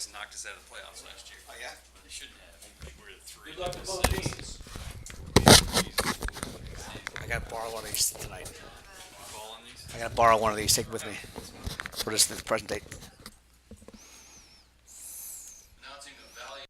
Lacrosse knocked us out of the playoffs last year. Oh, yeah? They shouldn't have. We were at 3. Good luck to both teams. I got to borrow one of these tonight. Ball on these. I got to borrow one of these. Take it with me for this present date. Announcing the Valley.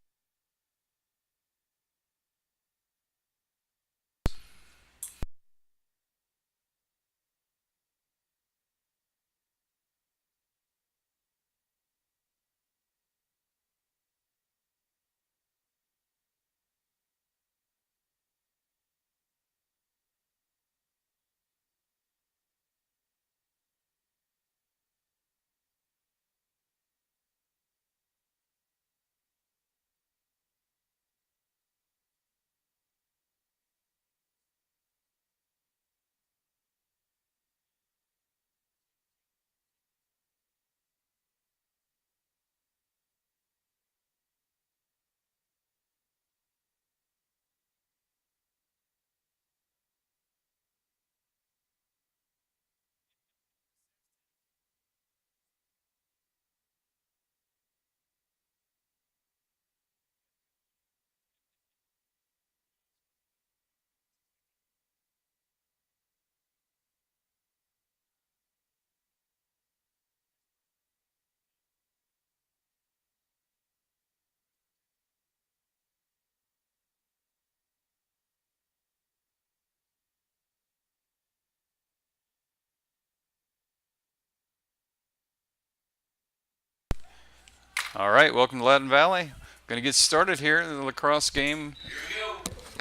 All right, welcome to Loudoun Valley. Going to get started here in the lacrosse game. Here we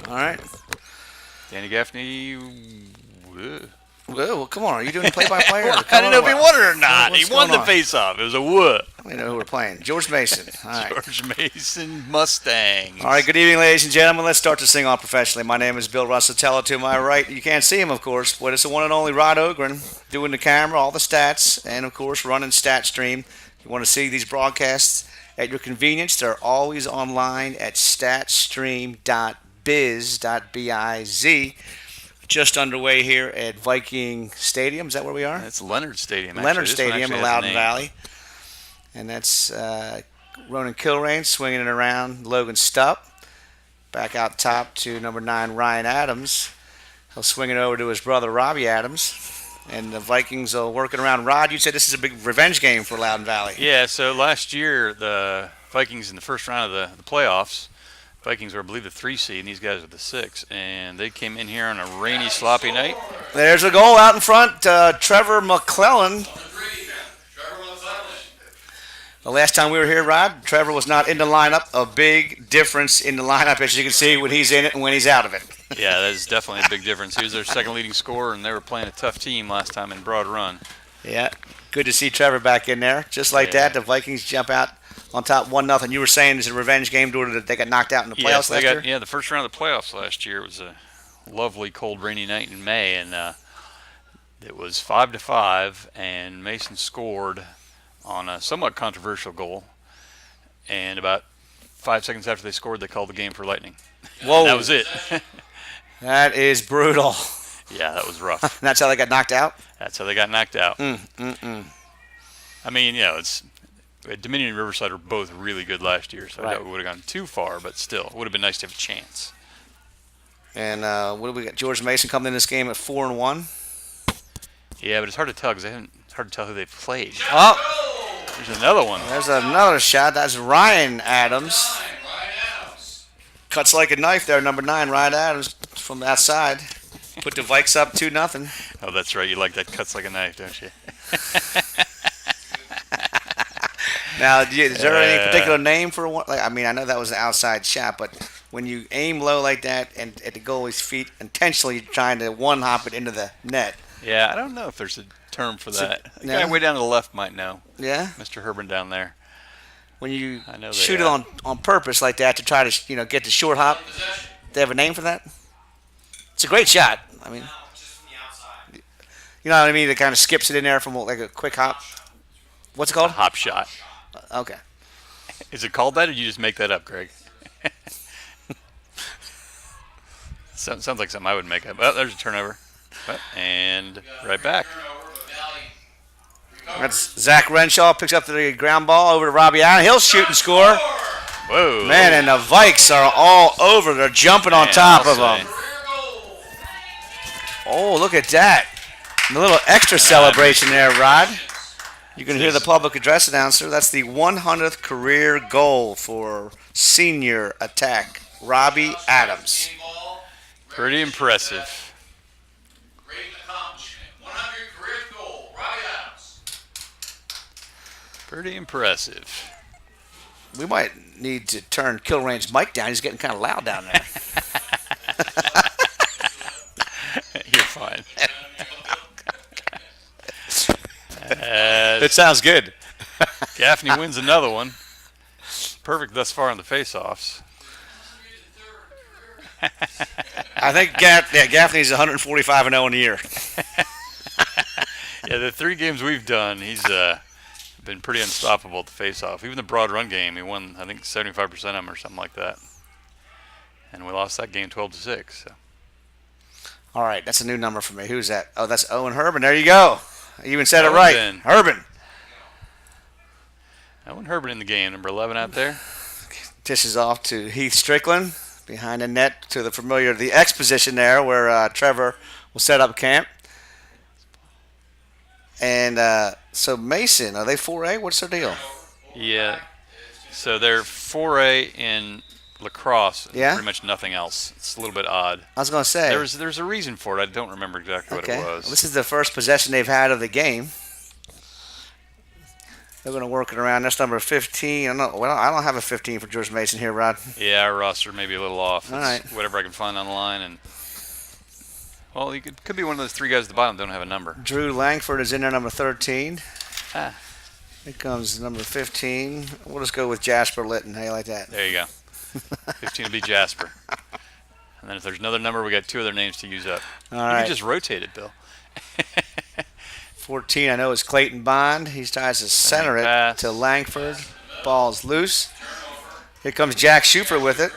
go. All right. Danny Gaffney. Well, come on. Are you doing play-by-play? I didn't know if he won it or not. What's He won the going on? face-off. It was a wood. I know who we're playing. George Mason. All right. George Mason Mustangs. All right, good evening, ladies and gentlemen. Let's start this thing off professionally. My name is Bill Russatella. To my right, you can't see him, of course, but it's the one and only Rod Ogren doing the camera, all the stats, and, of course, running StatStream. You want to see these broadcasts at your convenience. They're always online at statstream.biz. Just underway here at Viking Stadium. Is that where we are? That's Leonard Stadium. Leonard Stadium in Loudoun Valley. And that's Ronan Kilrain swinging it around. Logan Stupp back out top to number 9, Ryan Adams. He'll swing it over to his brother, Robbie Adams. And the Vikings are working around. Rod, you said this is a big revenge game for Loudoun Valley. Yeah, so last year the Vikings in the first round of the playoffs, Vikings were, I believe, the 3 seed, and these guys are the 6. And they came in here on a rainy, sloppy night. There's a goal out in front. Trevor McClellan. The last time we were here, Rod, Trevor was not in the lineup. A big difference in the lineup, as you can see, when he's in it and when he's out of it. Yeah, that is definitely a big difference. He was their second leading scorer, and they were playing a tough team last time in Broad Run. Yeah, good to see Trevor back in there. Just like that, the Vikings jump out on top 1-0. You were saying it's a revenge game due to that they got knocked out in the playoffs last year? Yeah, the first round of the playoffs last year was a lovely, cold, rainy night in May, and it was 5-5, and Mason scored on a somewhat controversial goal. And about 5 seconds after they scored, they called the game for lightning. Whoa. That was it. That is brutal. Yeah, that was rough. That's how they got knocked out? That's how they got knocked out. I mean, it's Dominion and Riverside were both really good last year, so I doubt we would have gone too far, but still, it would have been nice to have a chance. And what do we got? George Mason coming in this game at 4-1. Yeah, but it's hard to tell because it's hard to tell who they've played. Oh, there's another one. There's another shot. That's Ryan Adams. Cuts like a knife there, number 9, Ryan Adams from the outside. Put the Vikes up 2-0. Oh, that's right. You like that cuts like a knife, don't you? Now, is there any particular name for one? Like, I mean, I know that was an outside shot, but when you aim low like that and at the goalie's feet, intentionally trying to one-hop it into the net. Yeah, I don't know if there's a term for that. The no? guy way down to the left might know. Yeah? Mr. Herban down there. When you I shoot it on purpose like that to try to get the short hop, they have a name for that? It's a great shot. I mean, you know what I mean? It kind of skips it in there from like a quick hop. What's it called? A hop shot. Okay. Is it called that, or did you just make that up, Greg? Sounds like something I would make up. Oh, there's a turnover. And right back. That's Zach Renshaw picks up the ground ball over to Robbie Allen. He'll shoot and score. Whoa. Man, and the Vikes are all over. They're jumping on top of them. Oh, look at that. A little extra celebration there, Rod. You can hear the public address announcer. That's the 100th career goal for senior attack, Robbie Adams. Pretty impressive. Great accomplishment. 100 career goal, Robbie Adams. Pretty impressive. We might need to turn Kilrain's mic down. He's getting kind of loud down there. You're fine. It sounds good. Gaffney wins another one. Perfect thus far in the face-offs. I think Gaffney's 145-0 in a year. Yeah, the 3 games we've done, he's been pretty unstoppable at the face-off. Even the broad run game, he won, I think, 75% of them or something like that. And we lost that game 12-6. So. All right, that's a new number for me. Who's that? Oh, that's Owen Herbin. There you go. You even said it right. Herbin. Owen Herbin in the game, number 11 out there. Dishes off to Heath Strickland behind the net to the X position there where Trevor will set up camp. And so Mason, are they 4A? What's their deal? Yeah. So they're 4A in lacrosse. Yeah? Pretty much nothing else. It's a little bit odd. I was going to say. There's a reason for it. I don't remember exactly what it was. Well, this is the first possession they've had of the game. They're going to work it around. That's number 15. I don't have a 15 for George Mason here, Rod. Yeah, our roster may be a little off. All right. Whatever I can find on the line. And well, you could be one of those 3 guys at the bottom that don't have a number. Drew Langford is in there, number 13. Ah. Here comes number 15. We'll just go with Jasper Litton. How you like that? There you go. 15 will be Jasper. And then if there's another number, we got 2 other names to use up. All you right. can just rotate it, Bill. 14, I know, is Clayton Bond. He tries to center it to Langford. Ball's loose. Here comes Jack Schufer with it.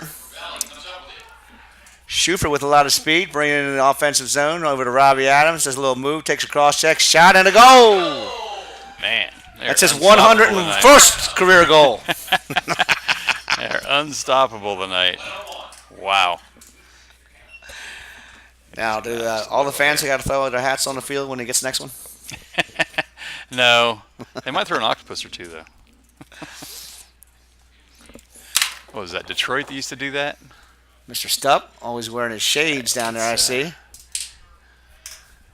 Schufer with a lot of speed, bringing it in the offensive zone over to Robbie Adams. Does a little move, takes a cross check, shot, and a goal. Man. That's his 101st career goal. They're unstoppable tonight. Wow. Now, do all the fans got to throw their hats on the field when he gets the next one? No. They might throw an octopus or 2, though. What was that, Detroit that used to do that? Mr. Stupp, always wearing his shades down there, I see.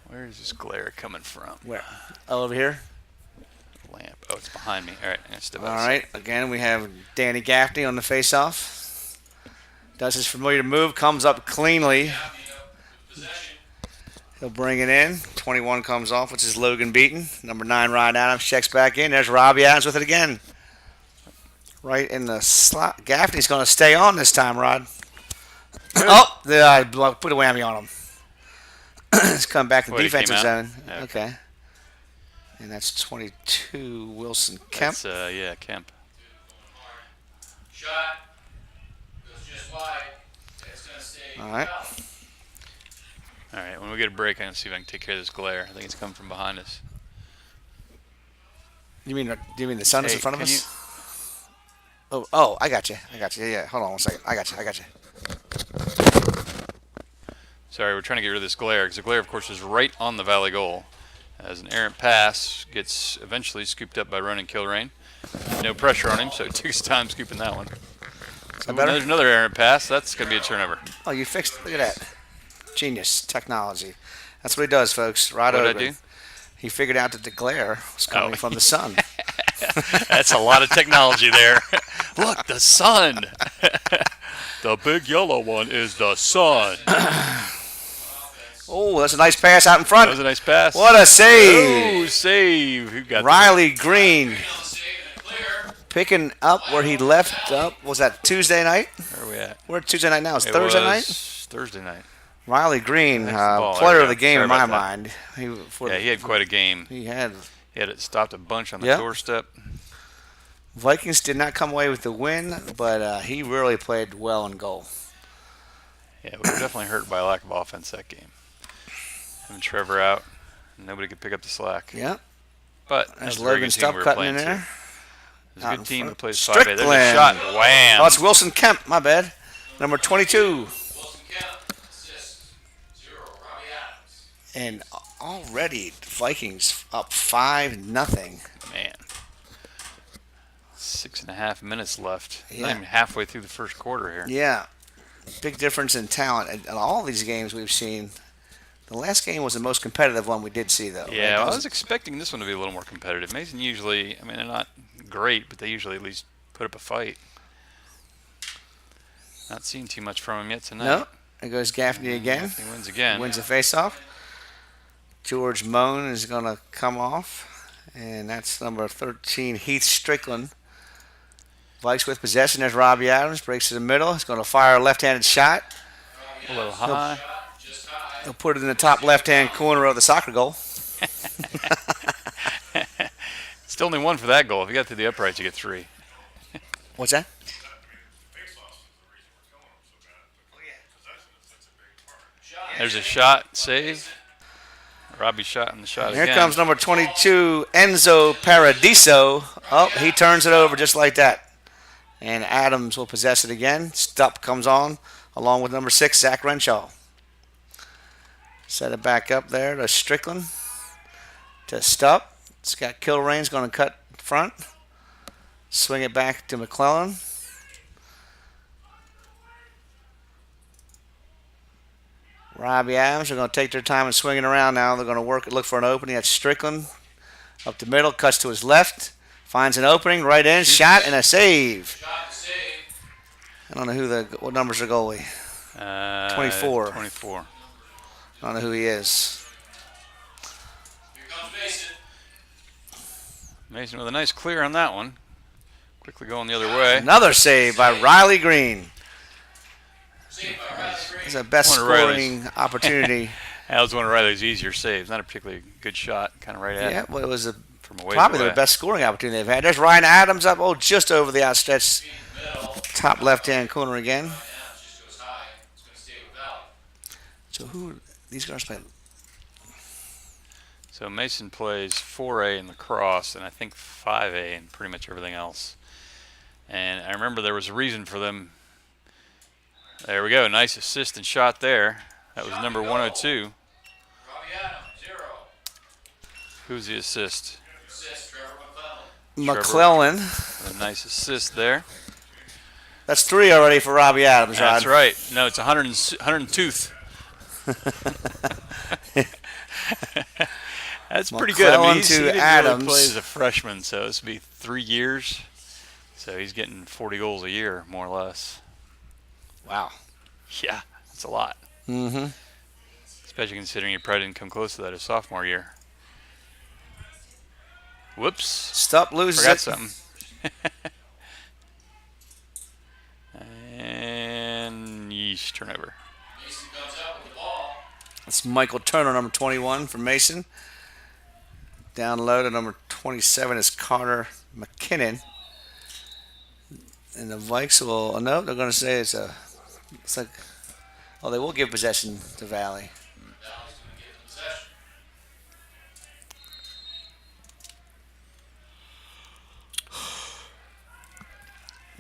Where is this glare coming from? Where? Oh, over here? Lamp. Oh, it's behind me. All right. All right. Again, we have Danny Gaffney on the face-off. Does his familiar move, comes up cleanly. He'll bring it in. 21 comes off, which is Logan Beaton. Number 9, Ryan Adams, checks back in. There's Robbie Adams with it again. Right in the slot. Gaffney's going to stay on this time, Rod. Oh, put a whammy on him. It's come back to the defensive zone. Yeah. Okay. And that's 22, Wilson Kemp. That's, Kemp. Shot. Goes just wide. It's going to stay. All right. All right, when we get a break, I'm going to see if I can take care of this glare. I think it's coming from behind us. Do you mean the sun is in front of us? I got you. Yeah. Hold on 1 second. I got you. Sorry, we're trying to get rid of this glare because the glare, of course, is right on the Valley goal. As an errant pass gets eventually scooped up by Ronan Kilrain. No pressure on him, so it took his time scooping that one. So there's another errant pass. That's going to be a turnover. Oh, you fixed it. Look at that. Genius technology. That's what he does, folks. Rod What Ogren. did I do? He figured out that the glare was coming from the sun. That's a lot of technology there. Look, the sun. The big yellow one is the sun. Oh, that's a nice pass out in front. That was a nice pass. What a save. Oh, save. Who got Riley Green picking up where he left up. Was that Tuesday night? Where are we at? We're at Tuesday night now. It's It Thursday was night? Thursday night. Riley Green, ball. player There of we the go. game Sorry in my about that. mind. He had quite a game. He had. He had it stopped a bunch on the Yeah. doorstep. Vikings did not come away with the win, but he really played well in goal. Yeah, we were definitely hurt by a lack of offense that game. Having Trevor out, nobody could pick up the slack. Yeah. But There's that's a very Logan good team Stubb we were cutting playing in too. there. It's a Out good in team front. that plays 5A. There's a Strickland. shot. Wham! Oh, it's Wilson Kemp. My bad. Number 22. Wilson Kemp, assist. 0. Robbie Adams. And already the Vikings up 5-0. Man. 6.5 minutes left. Yeah. Not even halfway through the first quarter here. Yeah. Big difference in talent. In all these games we've seen, the last game was the most competitive one we did see, though. Yeah, Right? well, I was expecting this one to be a little more competitive. Mason usually, I mean, they're not great, but they usually at least put up a fight. Not seeing too much from him yet tonight. No. There goes Gaffney again. He wins again. Wins the faceoff. George Moan is going to come off. And that's number 13, Heath Strickland. Vikes with possession. There's Robbie Adams. Breaks to the middle. He's going to fire a left-handed shot. A little high. Just high. He'll put it in the top left-hand corner of the soccer goal. Still only one for that goal. If you got to the uprights, you get 3. What's that? There's a shot, save. Robbie's shot and the shot Here again. comes number 22, Enzo Paradiso. Oh, he turns it over just like that. And Adams will possess it again. Stupp comes on along with number 6, Zach Renshaw. Set it back up there to Strickland. To Stupp. Scott Kilrain's going to cut front. Swing it back to McClellan. Robbie Adams are going to take their time and swing it around now. They're going to look for an opening. That's Strickland. Up the middle, cuts to his left. Finds an opening, right in, shot, and a save. Shot to save. I don't know what number's the goalie. 24. 24. I don't know who he is. Here comes Mason. Mason with a nice clear on that one. Quickly going the other way. Another save by Riley Green. Saved by Riley Green. It's the best One of Riley's. scoring opportunity. That was one of Riley's easier saves. Not a particularly good shot. Kind of right at Yeah, it well, it was from away. probably their best scoring opportunity they've had. There's Ryan Adams up, just over the outstretched Middle. top left-hand corner again. Adams just goes high. It's going to stay with Valley. So who these guys play? So Mason plays 4A in lacrosse and I think 5A and pretty much everything else. And I remember there was a reason for them. There we go. Nice assist and shot there. That was number 102. Robbie Adams, 0. Who's the assist? Assist, Trevor McClellan. McClellan. A nice assist there. That's 3 already for Robbie Adams, Rod. That's right. No, it's 102th. That's pretty good. I McClellan mean, he to didn't Adams. really play as a freshman, so this would be 3 years. So he's getting 40 goals a year, more or less. Wow. Yeah, that's a lot. Mm-hmm. Especially considering he probably didn't come close to that his sophomore year. Whoops. Stupp loses Forgot it. something. And yeesh, turnover. Mason comes out with the ball. That's Michael Turner, number 21 for Mason. Down low to number 27 is Carter McKinnon. And the Vikes will, no, they're going to say it's like, oh, they will give possession to Valley. Valley's going to get the possession.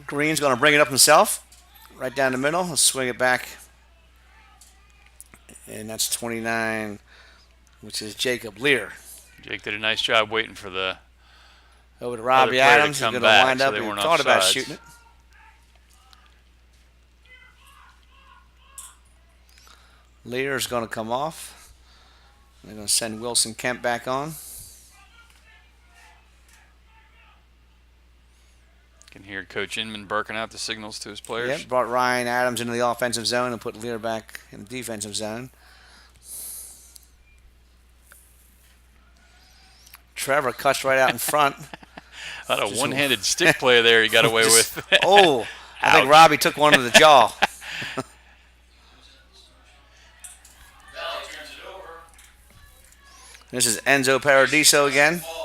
Green's going to bring it up himself, right down the middle. He'll swing it back. And that's 29, which is Jacob Lear. Jake did a nice job waiting for the Over to Robbie player to Adams. He's come going to back, wind so up. they He weren't thought about offsides. shooting it. Lear's going to come off. They're going to send Wilson Kemp back on. can hear Coach Inman barking out the signals to his players. Yep, brought Ryan Adams into the offensive zone and put Lear back in the defensive zone. Trevor cuts right out in front. A lot of one-handed stick play there he got away with. Oh, I think Ouch. Robbie took one to the jaw. Valley turns it over. This is Enzo Paradiso again. Ball.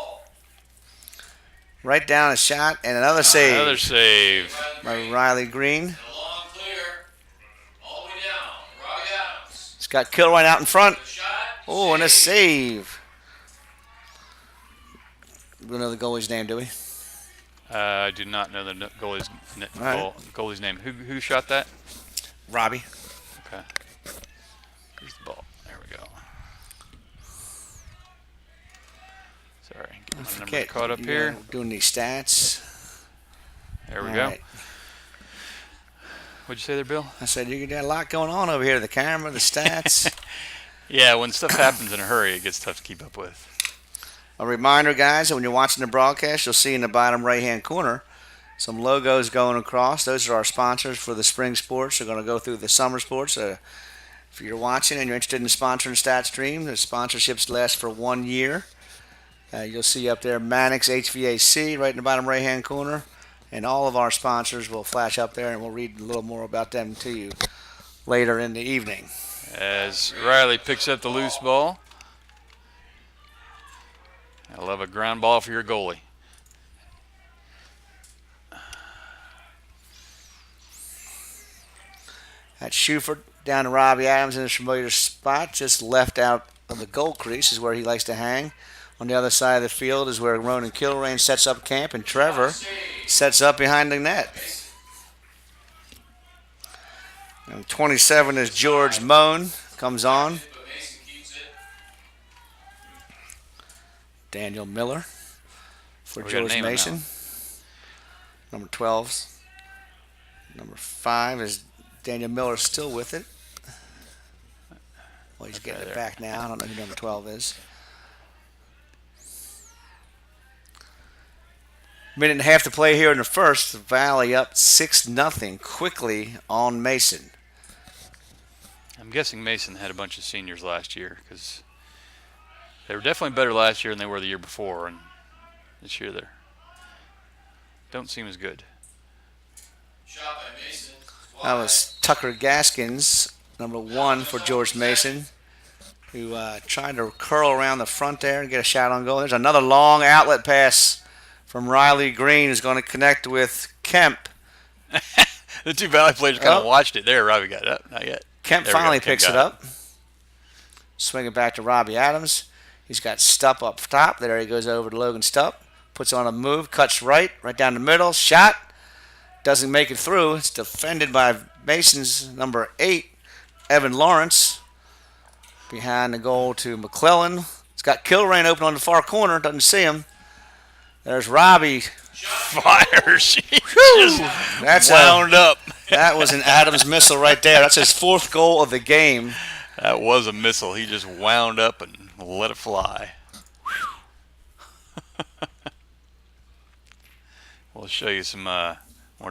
Right down a shot and another save Another save. by Riley Green. And a long clear. All the way down. Robbie Adams. He's got Kilroy out in front. Shot. Oh, and a save. We don't know the goalie's name, do we? I do not know the right. goalie's name. Who shot that? Robbie. Okay. Here's the ball. There we go. Sorry, get my number caught up here. Doing these stats. There we All go. right. What'd you say there, Bill? I said you got a lot going on over here. The camera, the stats. Yeah, when stuff happens in a hurry, it gets tough to keep up with. A reminder, guys, that when you're watching the broadcast, you'll see in the bottom right-hand corner some logos going across. Those are our sponsors for the spring sports. They're going to go through the summer sports. If you're watching and you're interested in sponsoring StatStream, the sponsorships last for 1 year. You'll see up there Mannix HVAC right in the bottom right-hand corner. And all of our sponsors will flash up there, and we'll read a little more about them to you later in the evening. As Riley picks up the loose ball. I love a ground ball for your goalie. That's Shuford down to Robbie Adams in his familiar spot, just left out of the goal crease is where he likes to hang. On the other side of the field is where Ronan Kilrain sets up camp, and Trevor sets up behind the net. And 27 is George Moan, comes on. Daniel Miller for George Mason. Number 12. Number 5 is Daniel Miller still with it. Well, he's getting it back now. I don't know who number 12 is. Minute and a half to play here in the first. Valley up 6-0 quickly on Mason. I'm guessing Mason had a bunch of seniors last year because they were definitely better last year than they were the year before, and this year they don't seem as good. Shot by Mason. That was Tucker Gaskins, number 1 for George Mason, who tried to curl around the front there and get a shot on goal. There's another long outlet pass from Riley Green, who's going to connect with Kemp. The two Valley players kind of watched it there. Robbie got it up. Not yet. Kemp finally picks it up. Swinging back to Robbie Adams. He's got Stupp up top. There he goes over to Logan Stupp. Puts on a move. Cuts right down the middle. Shot. Doesn't make it through. It's defended by Mason's number 8, Evan Lawrence. Behind the goal to McClellan. It's got Kilrain open on the far corner. Doesn't see him. There's Robbie. Fires. That's wound up. That was an Adams missile right there. That's his 4th goal of the game. That was a missile. He just wound up and let it fly. We'll show you some more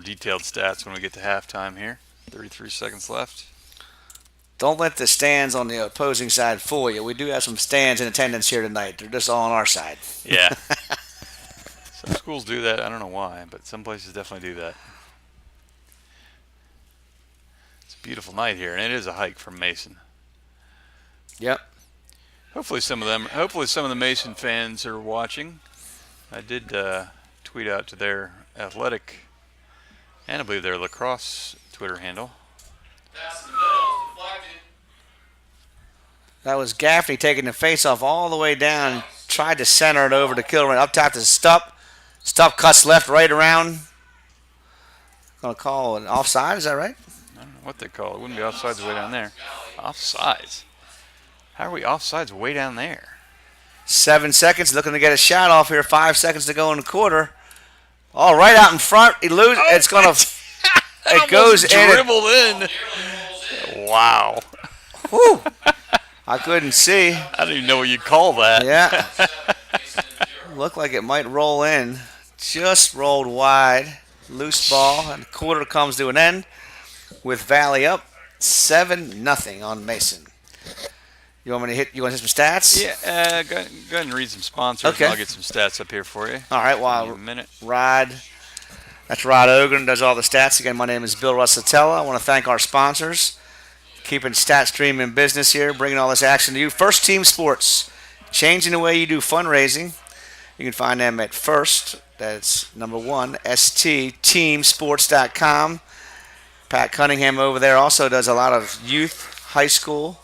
detailed stats when we get to halftime here. 33 seconds left. Don't let the stands on the opposing side fool you. We do have some stands in attendance here tonight. They're just all on our side. Yeah. Some schools do that. I don't know why, but some places definitely do that. It's a beautiful night here, and it is a hike from Mason. Yep. Hopefully some of the Mason fans are watching. I did tweet out to their athletic and I believe their lacrosse Twitter handle. Pass in the middle, deflected. That was Gaffney taking the face off all the way down. Tried to center it over to Kilrain. Up top to Stupp. Stupp cuts left, right around. Going to call an offside, is that right? I don't know what they call it. It wouldn't be offsides way down there. Offsides? How are we offsides way down there? 7 seconds, looking to get a shot off here. 5 seconds to go in the quarter. All right out in front. He loses. Oh, it's going to. It goes in. Dribbled in. Wow. Whew. I couldn't see. I don't even know what you'd call that. Yeah. Looked like it might roll in. Just rolled wide. Loose ball. And the quarter comes to an end with Valley up 7-0 on Mason. You want me to hit? You want to hit some stats? Yeah. Go ahead and read some sponsors. Okay. And I'll get some stats up here for you. All right. Well, a minute. That's Rod Ogren, does all the stats. Again, my name is Bill Russatella. I want to thank our sponsors, keeping StatStream in business here, bringing all this action to you. First Team Sports, changing the way you do fundraising. You can find them at First, that's number 1, stteamsports.com. Pat Cunningham over there also does a lot of youth, high school,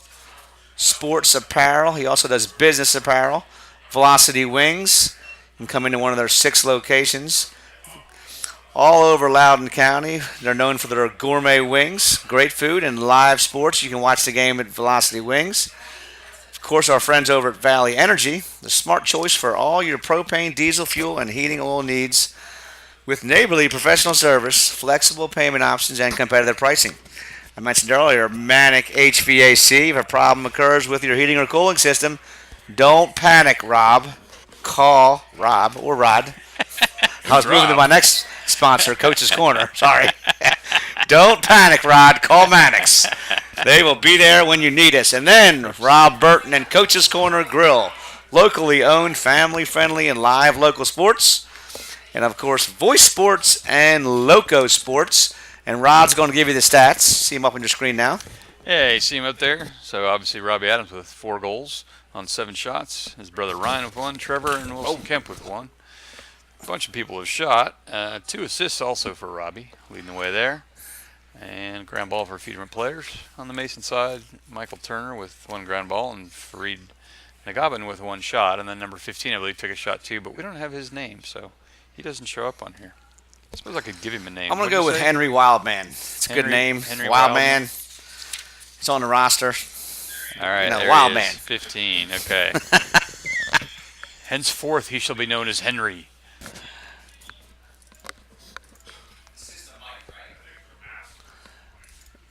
sports apparel. He also does business apparel. Velocity Wings. and come into one of their 6 locations all over Loudoun County. They're known for their gourmet wings, great food, and live sports. You can watch the game at Velocity Wings. Of course, our friends over at Valley Energy, the smart choice for all your propane, diesel fuel, and heating oil needs with neighborly professional service, flexible payment options, and competitive pricing. I mentioned earlier, Manic HVAC. If a problem occurs with your heating or cooling system, don't panic, Rob. Call Rob or Rod. I was moving to my next sponsor, Coach's Corner. Sorry. Don't panic, Rod. Call Mannix. They will be there when you need us. And then Rob Burton and Coach's Corner Grill. Locally owned, family-friendly, and live local sports. And, of course, Voice Sports and Loco Sports. And Rod's going to give you the stats. See him up on your screen now. Yeah, you see him up there. So, obviously, Robbie Adams with 4 goals on 7 shots. His brother Ryan with 1. Trevor and Wilson Kemp with 1. A bunch of people have shot. 2 assists also for Robbie, leading the way there. And ground ball for a few different players. On the Mason side, Michael Turner with 1 ground ball and Fareed Nagabin with 1 shot. And then number 15, I believe, took a shot too, but we don't have his name, so he doesn't show up on here. I suppose I could give him a name. I'm going to go with Henry Wildman. It's a good name. Henry Wildman. It's on the roster. All right, there Wildman. he is, 15, okay. Henceforth, he shall be known as Henry.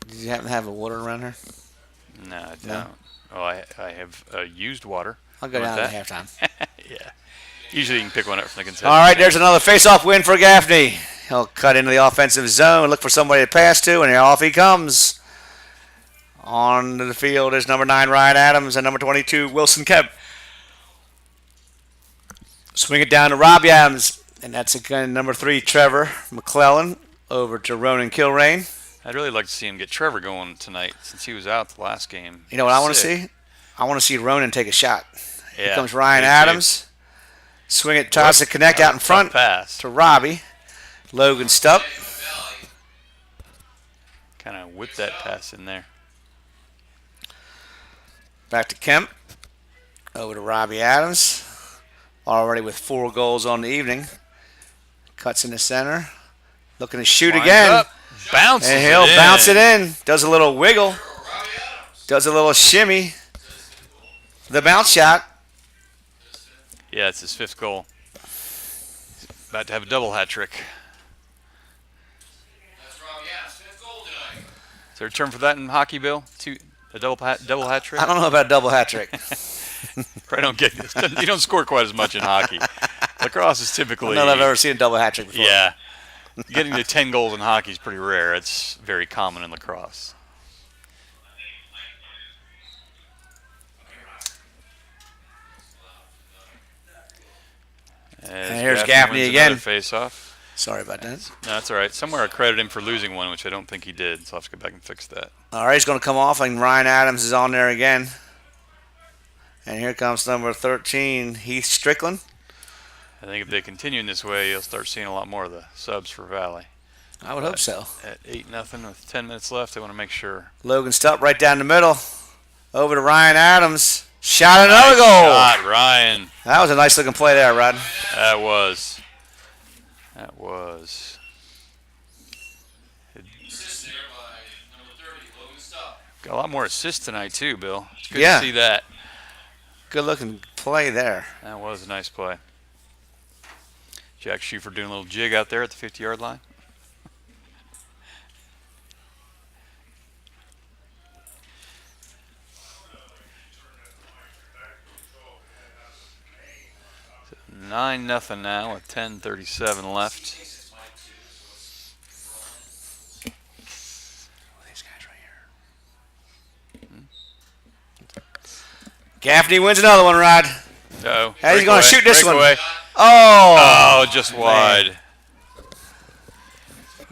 Did you happen to have a water around her? No, I don't. No? Oh, I have used water. I'll go down at halftime. Yeah. Usually you can pick one up from the concession All right, stand. there's another face-off win for Gaffney. He'll cut into the offensive zone, look for somebody to pass to, and off he comes. On the field is number 9, Ryan Adams, and number 22, Wilson Kemp. Swing it down to Robbie Adams, and that's again number 3, Trevor McClellan, over to Ronan Kilrain. I'd really like to see him get Trevor going tonight since he was out the last game. You know what I want to see? I want to see Ronan take a shot. Yeah, Here comes Ryan me too. Adams. Swing it, tries to connect out in front Pass. to Robbie. Logan Stupp. Kind of whipped that pass in there. Back to Kemp. Over to Robbie Adams. Already with 4 goals on the evening. Cuts in the center. Looking to shoot Winds again. up, bounces And he'll it in. bounce it in. Does a little wiggle. Does a little shimmy. The bounce shot. Yeah, it's his 5th goal. He's about to have a double hat trick. That's Robbie Adams' 5th goal tonight. Is there a term for that in hockey, Bill? A double hat trick? I don't know about a double hat trick. I don't get this. You don't score quite as much in hockey. Lacrosse is typically. I don't know if I've ever seen a double hat trick before. Yeah. Getting to 10 goals in hockey is pretty rare. It's very common in lacrosse. And here's Gaffney again. Face off. Sorry about that. No, that's all right. Somewhere I credit him for losing one, which I don't think he did. So I'll have to go back and fix that. All right, he's going to come off, and Ryan Adams is on there again. And here comes number 13, Heath Strickland. I think if they continue in this way, you'll start seeing a lot more of the subs for Valley. I would hope so. At 8-0 with 10 minutes left, they want to make sure. Logan Stupp right down the middle. Over to Ryan Adams. Shot another Nice goal. shot, Ryan. That was a nice looking play there, Rod. That was. Assist there by number 30, Logan Stupp. Got a lot more assists tonight, too, Bill. It's good Yeah. to see that. Good looking play there. That was a nice play. Jack Schufer doing a little jig out there at the 50-yard line. So 9-0 now with 10:37 left. These guys right here. Gaffney wins another one, Rod. Uh-oh. Hey, he's going to shoot this one. Breakaway. Oh! Oh, just wide.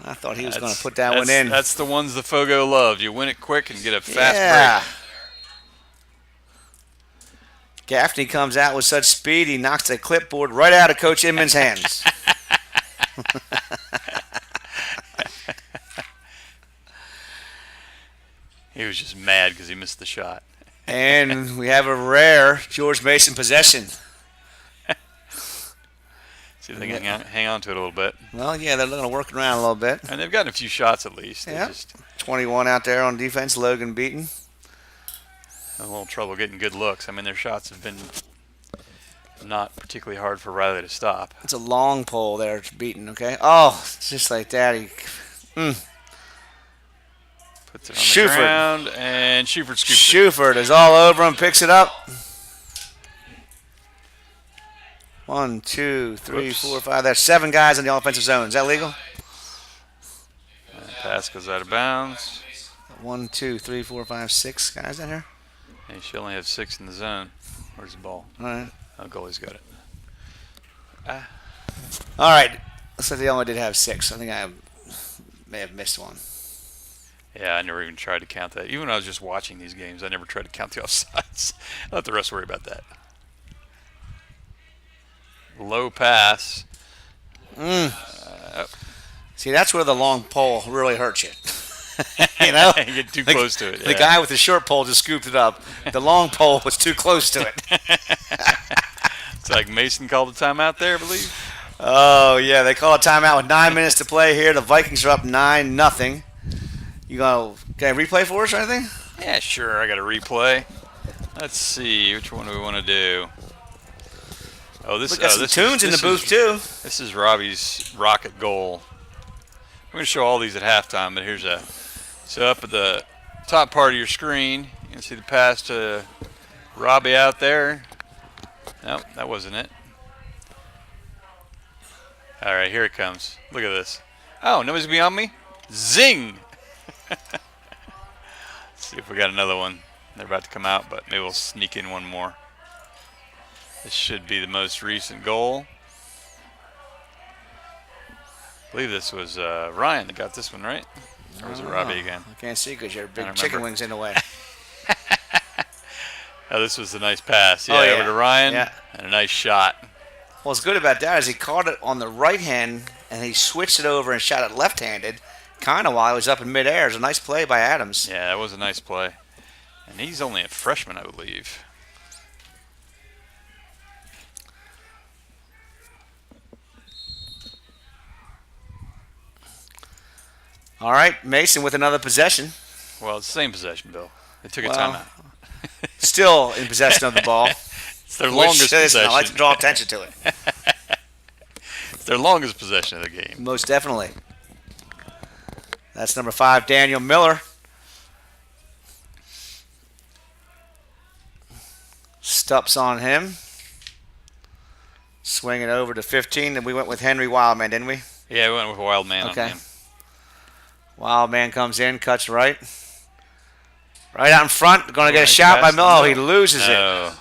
I thought he was going to put that one in. That's the ones the Fogo loved. You win it quick and get a fast Yeah. break. Gaffney comes out with such speed, he knocks the clipboard right out of Coach Inman's hands. He was just mad because he missed the shot. And we have a rare George Mason possession. See if they can hang on to it a little bit. Well, yeah, they're going to work around a little bit. And they've gotten a few shots at least. They Yeah. just 21 out there on defense. Logan beaten. have a little trouble getting good looks. I mean, their shots have been not particularly hard for Riley to stop. It's a long pole there. It's beaten, okay? Oh, it's just like that. Puts it on the ground, and Schuford scoops it. Schuford is all over him, picks it up. 1, 2, 3, Whoops. 4, 5. There's 7 guys in the offensive zone. Is that legal? And pass goes out of bounds. 1, 2, 3, 4, 5, 6 guys in here. And she only has 6 in the zone. Where's the ball? All right. Oh, goalie's got it. All right. Looks like they only did have 6. I think I may have missed one. Yeah, I never even tried to count that. Even when I was just watching these games, I never tried to count the offsides. Let the rest worry about that. Low pass. See, that's where the long pole really hurts you. You know? You get too close to it. The guy with the short pole just scooped it up. The long pole was too close to it. It's like Mason called a timeout there, I believe. Oh, yeah. They call a timeout with 9 minutes to play here. The Vikings are up 9-0. You going to get a replay for us or anything? Yeah, sure. I got a replay. Let's see. Which one do we want to do? Oh, this We got some this tunes is, in the this booth, is, too. This is Robbie's rocket goal. We're going to show all these at halftime, but here's so up at the top part of your screen, you can see the pass to Robbie out there. Nope, that wasn't it. All right, here it comes. Look at this. Oh, nobody's beyond me? Zing! Let's see if we got another one. They're about to come out, but maybe we'll sneak in one more. This should be the most recent goal. I believe this was Ryan that got this one, right? Or was it Robbie again? I can't see because your I big don't chicken remember. wings in the way. Oh, this was a nice pass. Yeah, Oh, yeah. over to Ryan. Yeah. And a nice shot. What's good about that is he caught it on the right hand and he switched it over and shot it left-handed, kind of while he was up in midair. It was a nice play by Adams. Yeah, that was a nice play. And he's only a freshman, I believe. All right, Mason with another possession. Well, it's the same possession, Bill. They took a Well, timeout. Still in possession of the ball. It's their longest possession. I like to draw attention to it. It's their longest possession of the game. Most definitely. That's number 5, Daniel Miller. Stups on him. Swing it over to 15, and we went with Henry Wildman, didn't we? Yeah, we went with Wild Man Okay. on him. Wildman comes in, cuts right. Right out in front, going to get a Nice shot by pass to Miller. Oh, he Miller. loses it. No.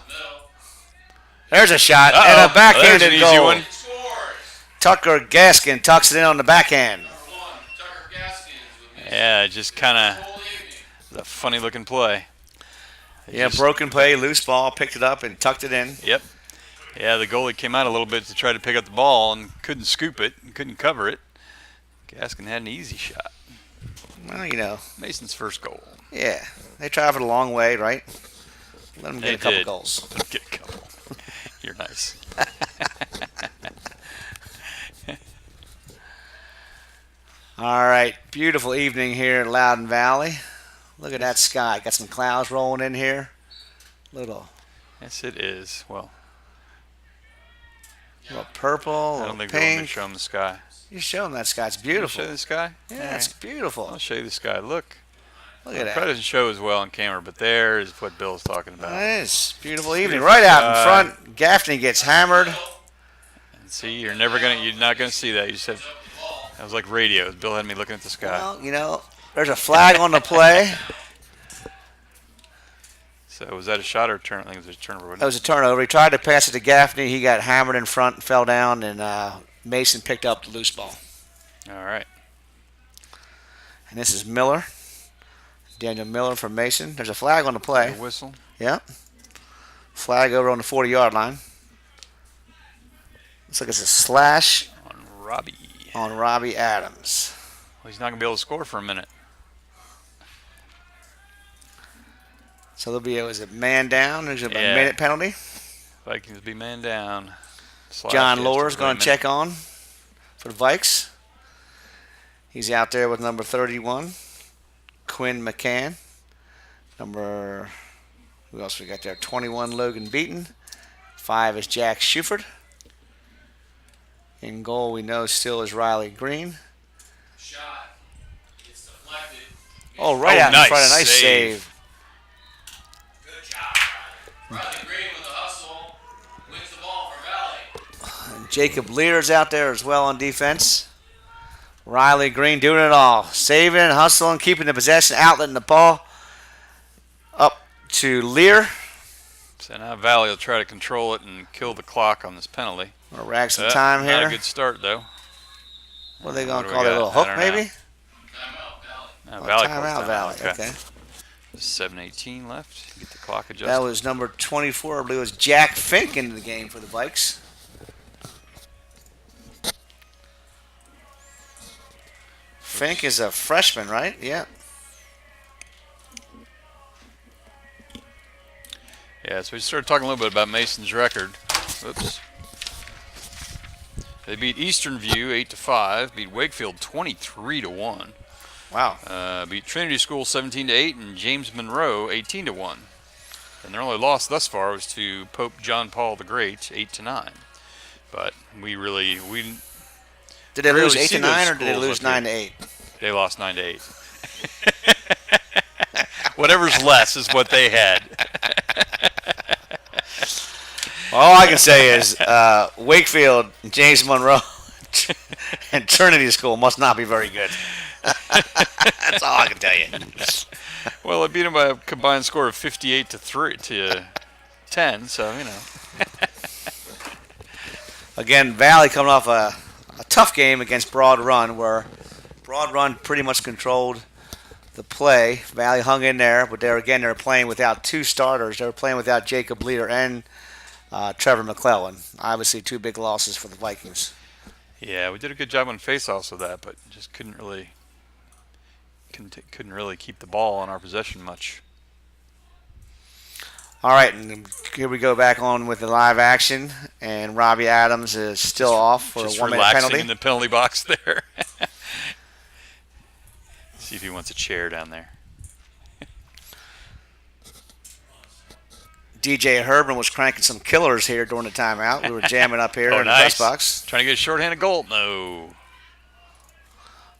There's a shot Uh-oh. and a There's backhanded an easy goal. one. Scores. Tucker Gaskin tucks it in on the backhand. Number 1, Tucker Gaskins with me. Yeah, just kind of Whole evening. a funny looking play. They Yeah, just- broken play, loose ball, picked it up and tucked it in. Yep. Yeah, the goalie came out a little bit to try to pick up the ball and couldn't scoop it and couldn't cover it. Gaskin had an easy shot. Well, you know, Mason's first goal. yeah, they traveled a long way, right? Let them get They a couple did. goals. Get a couple. You're nice. All right, beautiful evening here in Loudoun Valley. Look at that sky. Got some clouds rolling in here. Little Yes, it is. Well, purple, I little don't think they're going to pink. show them the sky. You're showing that sky. It's Can you beautiful. show the sky? Yeah, it's beautiful. I'll show you the sky. Look. Look It at probably that. doesn't show as well on camera, but there is what Bill's talking about. It is beautiful evening. Beautiful Right out sky. in front. Gaffney gets hammered. And see, you're not gonna see that. You said that was like radio. Bill had me looking at the sky. Well, you know, there's a flag on the play. So was that a shot or a turn? I think it was a turnover. That Wasn't was a turnover. He tried to pass it to Gaffney. He got hammered in front and fell down, and Mason picked up the loose ball. it? All right. And this is Miller. Daniel Miller from Mason. There's a flag on the play. The whistle. Yeah. Flag over on the 40-yard line. Looks like it's a slash On Robbie. on Robbie Adams. Well, he's not gonna be able to score for a minute. So there'll be, was it man down? There's a Yeah. minute penalty. Vikings be man down. John Lohr's going to check on for the Vikes. He's out there with number 31, Quinn McCann. Who else we got there? 21, Logan Beaton. 5 is Jack Schuford. In goal, we know still is Riley Green. Shot. It's deflected. Oh, right out in front. A nice save. Good job, Riley. Riley Green with the hustle. Wins the ball for Valley. And Jacob Lear's out there as well on defense. Riley Green doing it all. Saving, hustling, keeping the possession, outletting the ball. Up to Lear. So now Valley will try to control it and kill the clock on this penalty. We'll rag some time here. Not a good start, though. What are they going to call it? A little hook, maybe? Timeout, Valley. Valley Timeout, Valley. Okay. 7:18 left. Get the clock adjusted. That was number 24. I believe it was Jack Fink into the game for the Vikes. Fink is a freshman, right? Yeah. Yeah, so we started talking a little bit about Mason's record. Oops. They beat Eastern View 8-5, beat Wakefield 23-1. Wow. Beat Trinity School 17-8 and James Monroe 18-1. And their only loss thus far was to Pope John Paul the Great 8-9. But we Did they lose really 8-9 or did they lose 9-8? They lost 9-8. Whatever's less is what they had. All I can say is Wakefield, James Monroe, and Trinity School must not be very good. That's all I can tell you. Well, I beat them by a combined score of 58-10, so, you know. Again, Valley coming off a tough game against Broad Run, where Broad Run pretty much controlled the play. Valley hung in there, but they were playing without 2 starters. They were playing without Jacob Leader and Trevor McClellan. Obviously, 2 big losses for the Vikings. Yeah, we did a good job on face-offs with that, but just couldn't really keep the ball on our possession much. All right, and here we go back on with the live action, and Robbie Adams is still off for a 1-minute penalty. Relaxing in the penalty box there. See if he wants a chair down there. DJ Herman was cranking some killers here during the timeout. We were jamming up here in the press box. Trying to get a shorthanded goal. No.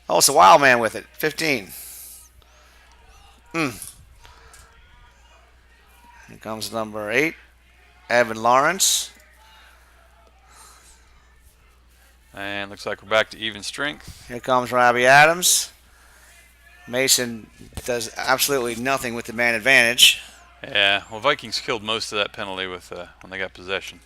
Oh, it's a wild man with it. 15. Here comes number 8, Evan Lawrence. And looks like we're back to even strength. Here comes Robbie Adams. Mason does absolutely nothing with the man advantage. Yeah, well, Vikings killed most of that penalty with when they got possession.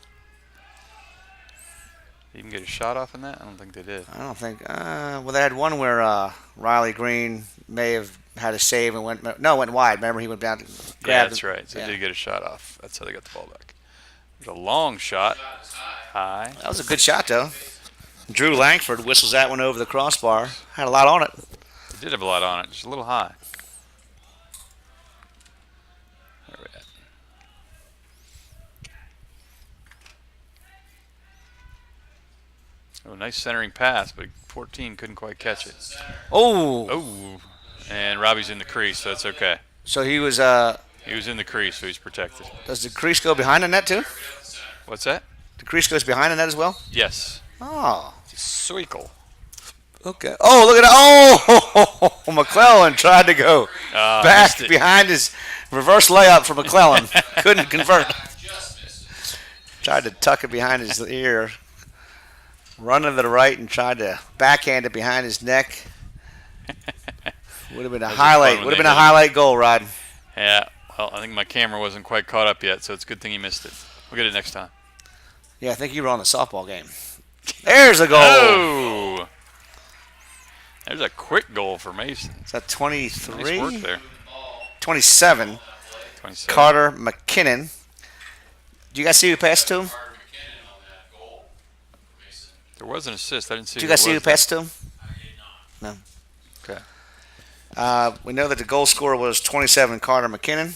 Did you even get a shot off in that? I don't think they did. I don't think. Well, they had one where Riley Green may have had a save and went wide. Remember, he went down to grab. Yeah, that's right. So they did get a shot off. That's how they got the ball back. It was a long shot. High. That was a good shot, though. Drew Langford whistles that one over the crossbar. Had a lot on it. It did have a lot on it. Just a little high. Where are we at? Oh, nice centering pass, but 14 couldn't quite catch it. Oh. Oh, and Robbie's in the crease, so it's okay. So he was. He was in the crease, so he's protected. Does the crease go behind the net too? What's that? The crease goes behind the net as well. Yes. Oh. Sweekle. Okay. Oh, look at that. Oh, McClellan tried to go back behind his reverse layup for McClellan. Couldn't convert. Tried to tuck it behind his ear. Running to the right and tried to backhand it behind his neck. Would have been a highlight. Would have been a highlight goal, Rod. Yeah. Well, I think my camera wasn't quite caught up yet, so it's a good thing you missed it. We'll get it next time. Yeah, I think you were on the softball game. There's a goal. Oh! There's a quick goal for Mason. Is that 23? Nice work there. 27. 27. Carter McKinnon. Do you guys see who passed to him? There was an assist. I didn't see. Did you guys see who it was, passed to him? No. Okay. We know that the goal scorer was 27, Carter McKinnon.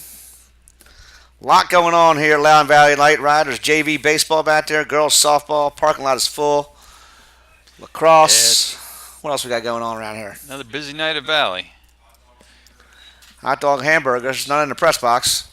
Lot going on here at Loudoun Valley Light Riders. JV baseball back there. Girls softball. Parking lot is full. Lacrosse. What else we got going on around here? Another busy night at Valley. Hot dog hamburgers. Not in the press box.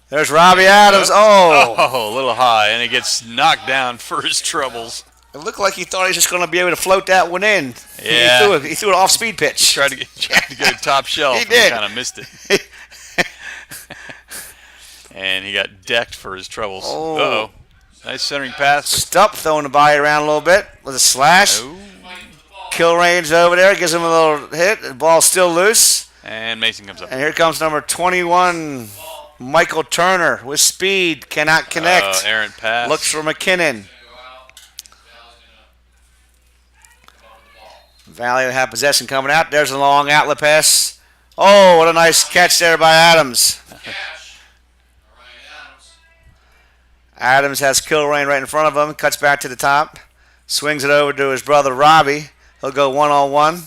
There's Robbie Adams. Oh, a little high, and he gets knocked down for his troubles. It looked like he thought he was just going to be able to float that one in. Yeah. He threw it off speed pitch. Tried to go top shelf. He did. And kind of missed it. And he got decked for his troubles. Oh. Uh-oh. Nice centering pass. Stupp throwing the body around a little bit with a slash. Oh. Kilrain's over there. Gives him a little hit. The ball's still loose. And Mason comes up. And here comes number 21, Michael Turner with speed. Cannot connect. Errant pass. Looks for McKinnon. Valley will have possession coming out. There's a long outlet pass. Oh, what a nice catch there by Adams. Adams has Kilrain right in front of him. Cuts back to the top. Swings it over to his brother Robbie. He'll go one-on-one.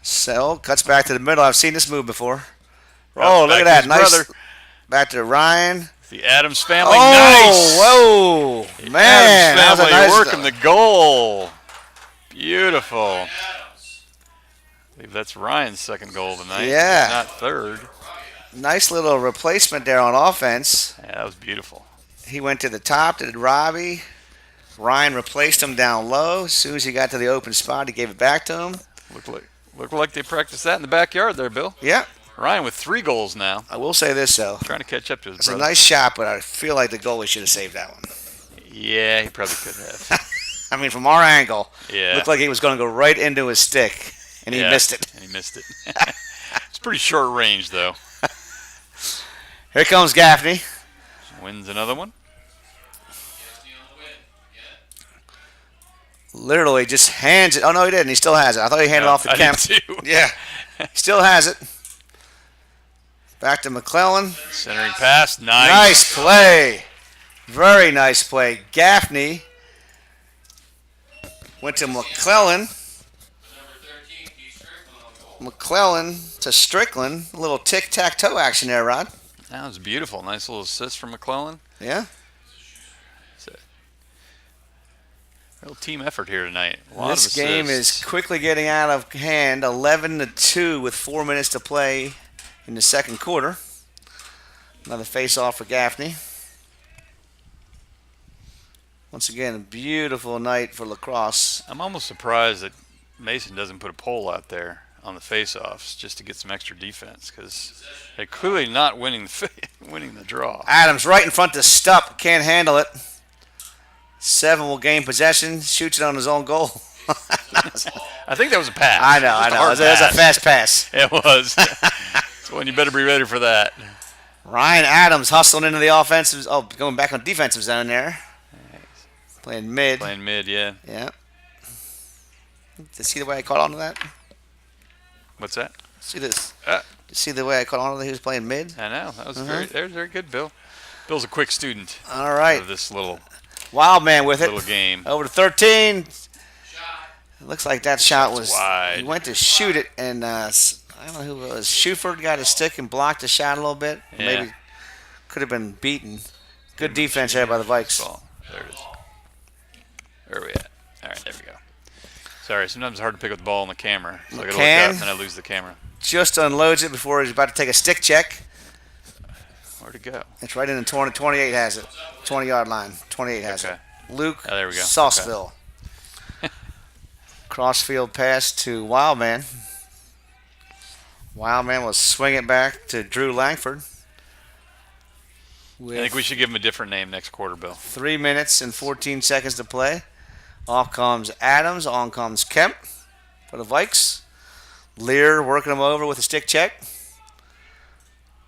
So, cuts back to the middle. I've seen this move before. Oh, look at that. Nice. Brother. Back to Ryan. The Adams family. Oh, Nice. whoa. Man, that was a nice working the goal. Beautiful. I believe that's Ryan's second goal tonight. Yeah. Not third. Nice little replacement there on offense. Yeah, that was beautiful. He went to the top, did Robbie. Ryan replaced him down low. As soon as he got to the open spot, he gave it back to him. Looked like they practiced that in the backyard there, Bill. Yeah. Ryan with 3 goals now. I will say this, though. Trying to catch up to his It's brother. a nice shot, but I feel like the goalie should have saved that one. Yeah, he probably could have. I mean, from our angle, Yeah. looked like he was going to go right into his stick, and he missed it. And he missed it. It's pretty short range, though. Here comes Gaffney. Wins another one. Literally just hands it. Oh, no, he didn't. He still has it. I thought he handed it off to I Kemp. did too. Yeah. Still has it. Back to McClellan. Centering pass. Nice. Nice play. Very nice play. Gaffney went to McClellan. McClellan to Strickland. A little tic-tac-toe action there, Rod. That was beautiful. Nice little assist from McClellan. Yeah. It's a real team effort here tonight. A lot This of game assists. is quickly getting out of hand. 11-2 with 4 minutes to play in the second quarter. Another face-off for Gaffney. Once again, a beautiful night for Lacrosse. I'm almost surprised that Mason doesn't put a pole out there on the face-offs just to get some extra defense, because they're clearly not winning the draw. Adams right in front to Stupp. Can't handle it. 7 will gain possession. Shoots it on his own goal. I think that was a pass. I know. Just It hard was a fast pass. It was. So when you better be ready for that. Ryan Adams hustling into the offensive. Oh, going back on defensive zone there. Playing mid. Playing mid, yeah. Yeah. Did you see the way I caught on to that? What's that? See this? Uh, Did you see the way I caught on to that? He was playing mid. I know. That was very good, Bill. Bill's a quick student All right. of this little Wild man with it. game. Over to 13. It looks like that shot was wide. He went to shoot it, and I don't know who it was. Shuford got his stick and blocked the shot a little bit. Yeah. Maybe could have been beaten. Good defense there by the Vikes. Ball. There it is. Where are we at? All right, there we go. Sorry, sometimes it's hard to pick up the ball on the camera. So I gotta look McCann. up and then I lose the camera. Just unloads it before he's about to take a stick check. Where'd it go? It's right in the 20. 28 has it. 20-yard line. 28 has Okay. it. Luke Oh, there we go. Sauceville. Crossfield pass to Wildman. Wildman will swing it back to Drew Langford. I think we should give him a different name next quarter, Bill. 3 minutes and 14 seconds to play. Off comes Adams. On comes Kemp for the Vikes. Lear working him over with a stick check.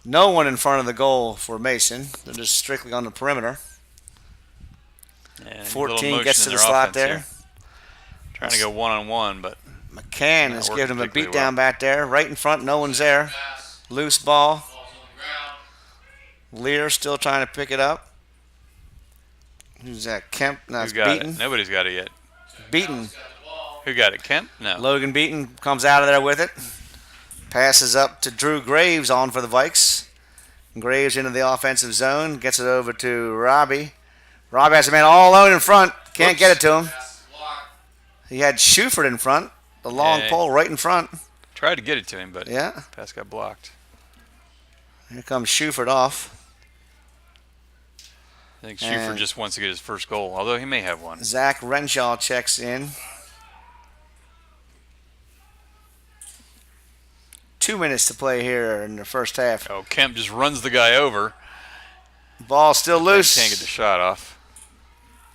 No one in front of the goal for Mason. They're just strictly on the perimeter. And a little 14 motion gets in to the their slot offense there. here. Trying to go one-on-one, but McCann Not has working given him a beat particularly down well. back there. Right in front, no one's there. Loose ball. Lear still trying to pick it up. Who's that? Kemp. No, who's it's got Beaton. it? Nobody's got it yet. Beaton. Who got it? Kemp? No. Logan Beaton comes out of there with it. Passes up to Drew Graves on for the Vikes. Graves into the offensive zone. Gets it over to Robbie. Robbie has a man all alone in front. Can't get it to him. He had Schufert in front. The long pole right in front. Tried to get it to him, but yeah, pass got blocked. Here comes Schufert off. I think Schufert just wants to get his first goal, although he may have one. Zach Renshaw checks in. 2 minutes to play here in the first half. Oh, Kemp just runs the guy over. Ball still loose. Can't get the shot off.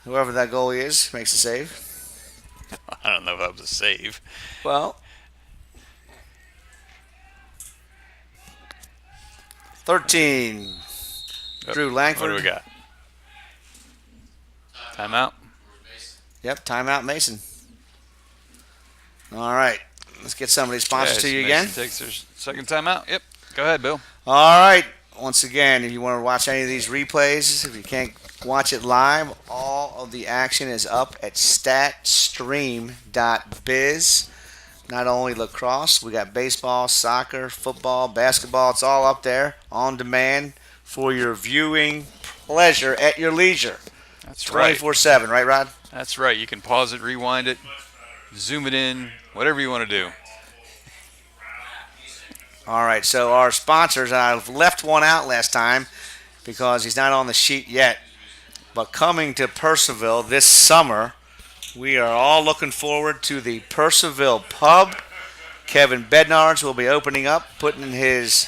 Whoever that goalie is makes a save. I don't know if that was a save. Well, 13. Drew Langford. What do we got? Timeout? Yep, timeout Mason. All right. Let's get some of these sponsors to you again. Mason takes their second timeout. Yep. Go ahead, Bill. All right. Once again, if you want to watch any of these replays, if you can't watch it live, all of the action is up at statstream.biz. Not only lacrosse, we got baseball, soccer, football, basketball. It's all up there on demand for your viewing pleasure at your leisure. That's right. 24/7, right, Rod? That's right. You can pause it, rewind it, zoom it in, whatever you want to do. All right, so our sponsors, I've left one out last time because he's not on the sheet yet. But coming to Purcellville this summer, we are all looking forward to the Purcellville Pub. Kevin Bednards will be opening up, putting in his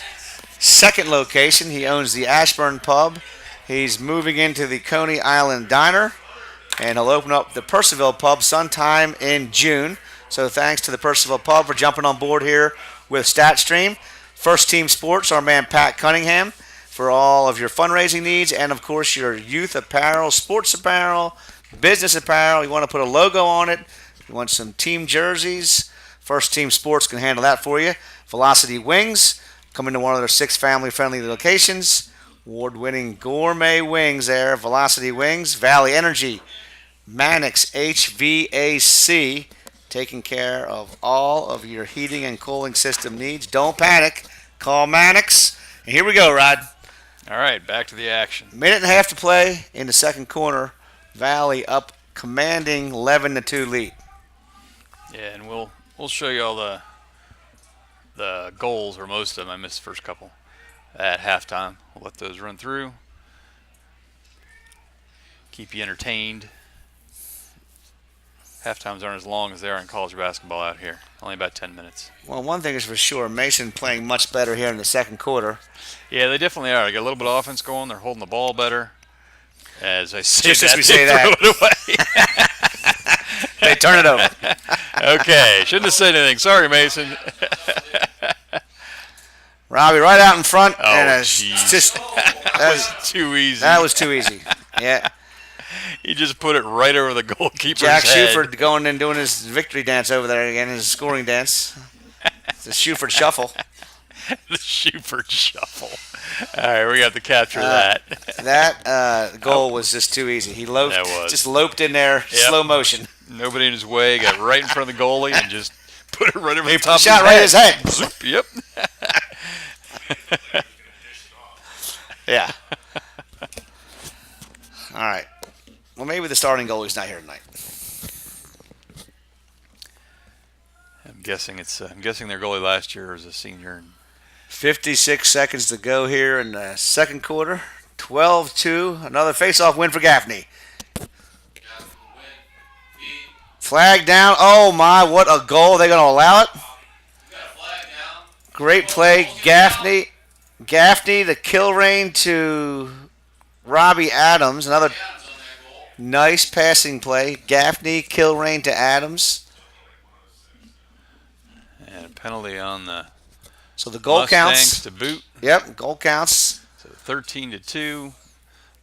second location. He owns the Ashburn Pub. He's moving into the Coney Island Diner, and he'll open up the Purcellville Pub sometime in June. So thanks to the Purcellville Pub for jumping on board here with StatStream. First Team Sports, our man Pat Cunningham, for all of your fundraising needs, and of course your youth apparel, sports apparel, business apparel. You want to put a logo on it, you want some team jerseys, First Team Sports can handle that for you. Velocity Wings, coming to one of their 6 family-friendly locations. Award-winning gourmet wings there, Velocity Wings. Valley Energy, Mannix HVAC, taking care of all of your heating and cooling system needs. Don't panic. Call Mannix. And here we go, Rod. All right, back to the action. Minute and a half to play in the second corner. Valley up, commanding 11-2 lead. Yeah, and we'll show you all the goals, or most of them. I missed the first couple at halftime. We'll let those run through. Keep you entertained. Halftimes aren't as long as they are in college basketball out here. Only about 10 minutes. Well, one thing is for sure, Mason playing much better here in the second quarter. Yeah, they definitely are. They got a little bit of offense going. They're holding the ball better. As I say Just that, as we say throw that. it away. They turn it over. Okay, shouldn't have said anything. Sorry, Mason. Robbie right out in front. Oh, and jeez. just That was too easy. That was too easy. Yeah. He just put it right over the goalkeeper's Jack head. Schufert going and doing his victory dance over there again, his scoring dance. It's the Schufert shuffle. The Schufert shuffle. All right, we got the capture of that. That goal was just too easy. He just loped in there, slow motion. Nobody in his way, got right in front of the goalie and just put it right over the top Shot of right his at his head. Yep. Yeah. All right. Well, maybe the starting goalie's not here tonight. I'm guessing their goalie last year was a senior. 56 seconds to go here in the second quarter. 12-2. Another face-off win for Gaffney. Flag down. Oh, my. What a goal. Are they going to allow it? Great play. Gaffney. Gaffney to Kilrain to Robbie Adams. Another nice passing play. Gaffney, Kilrain to Adams. And a penalty on the So the goal Mustangs counts. to boot. Yep, goal counts. So 13-2.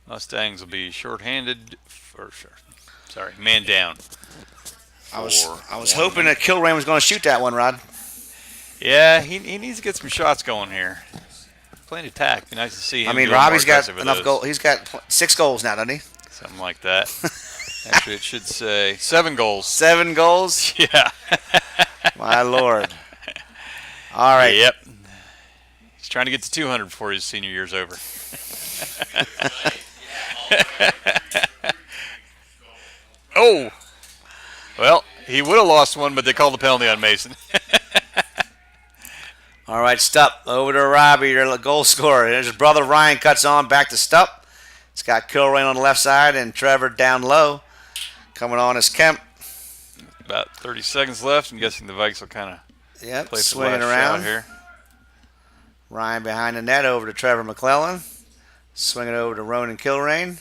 Mustangs will be shorthanded. Man down. I was hoping that Kilrain was going to shoot that one, Rod. Yeah, he needs to get some shots going here. Playing attack. Be nice to see him. I mean, do a little Robbie's more got aggressive with enough those. goals. He's got 6 goals now, doesn't he? Something like that. Actually, it should say 7 goals. 7 goals? Yeah. My Lord. All right. Yep. He's trying to get to 200 before his senior year's over. Oh. Well, he would have lost one, but they called the penalty on Mason. All right, Stupp over to Robbie, your goal scorer. There's his brother Ryan cuts on back to Stupp. It's got Kilrain on the left side and Trevor down low. Coming on is Kemp. About 30 seconds left. I'm guessing the Vikes will kind of Yep, play for the swinging last around. shot here. Ryan behind the net over to Trevor McClellan. Swinging over to Ronan Kilrain.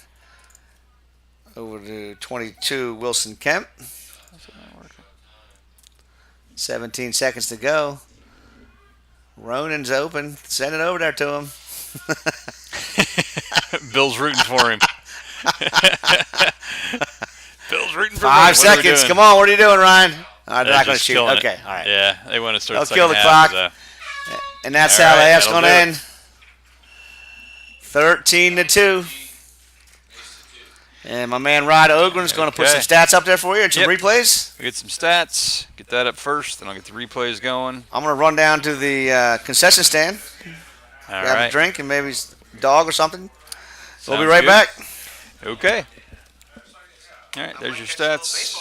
Over to 22 Wilson Kemp. 17 seconds to go. Ronan's open. Send it over there to him. Bill's rooting for him. Bill's rooting for 5 Ryan. What are we seconds. doing? Come on, what are you doing, Ryan? I'm They're not going to just shoot. killing Okay, it. all right. Yeah, they want to start They'll the second kill the half, clock. so. And that's All how right, the half's that'll going to do it. end. 13-2. And my man Rod Ogren's going to put some Okay. stats up there for you and some Yep. replays. We get some stats. Get that up first, then I'll get the replays going. I'm going to run down to the concession stand, All grab a right. drink and maybe a dog or something. We'll be Sounds right good. back. Okay. All right, there's your stats.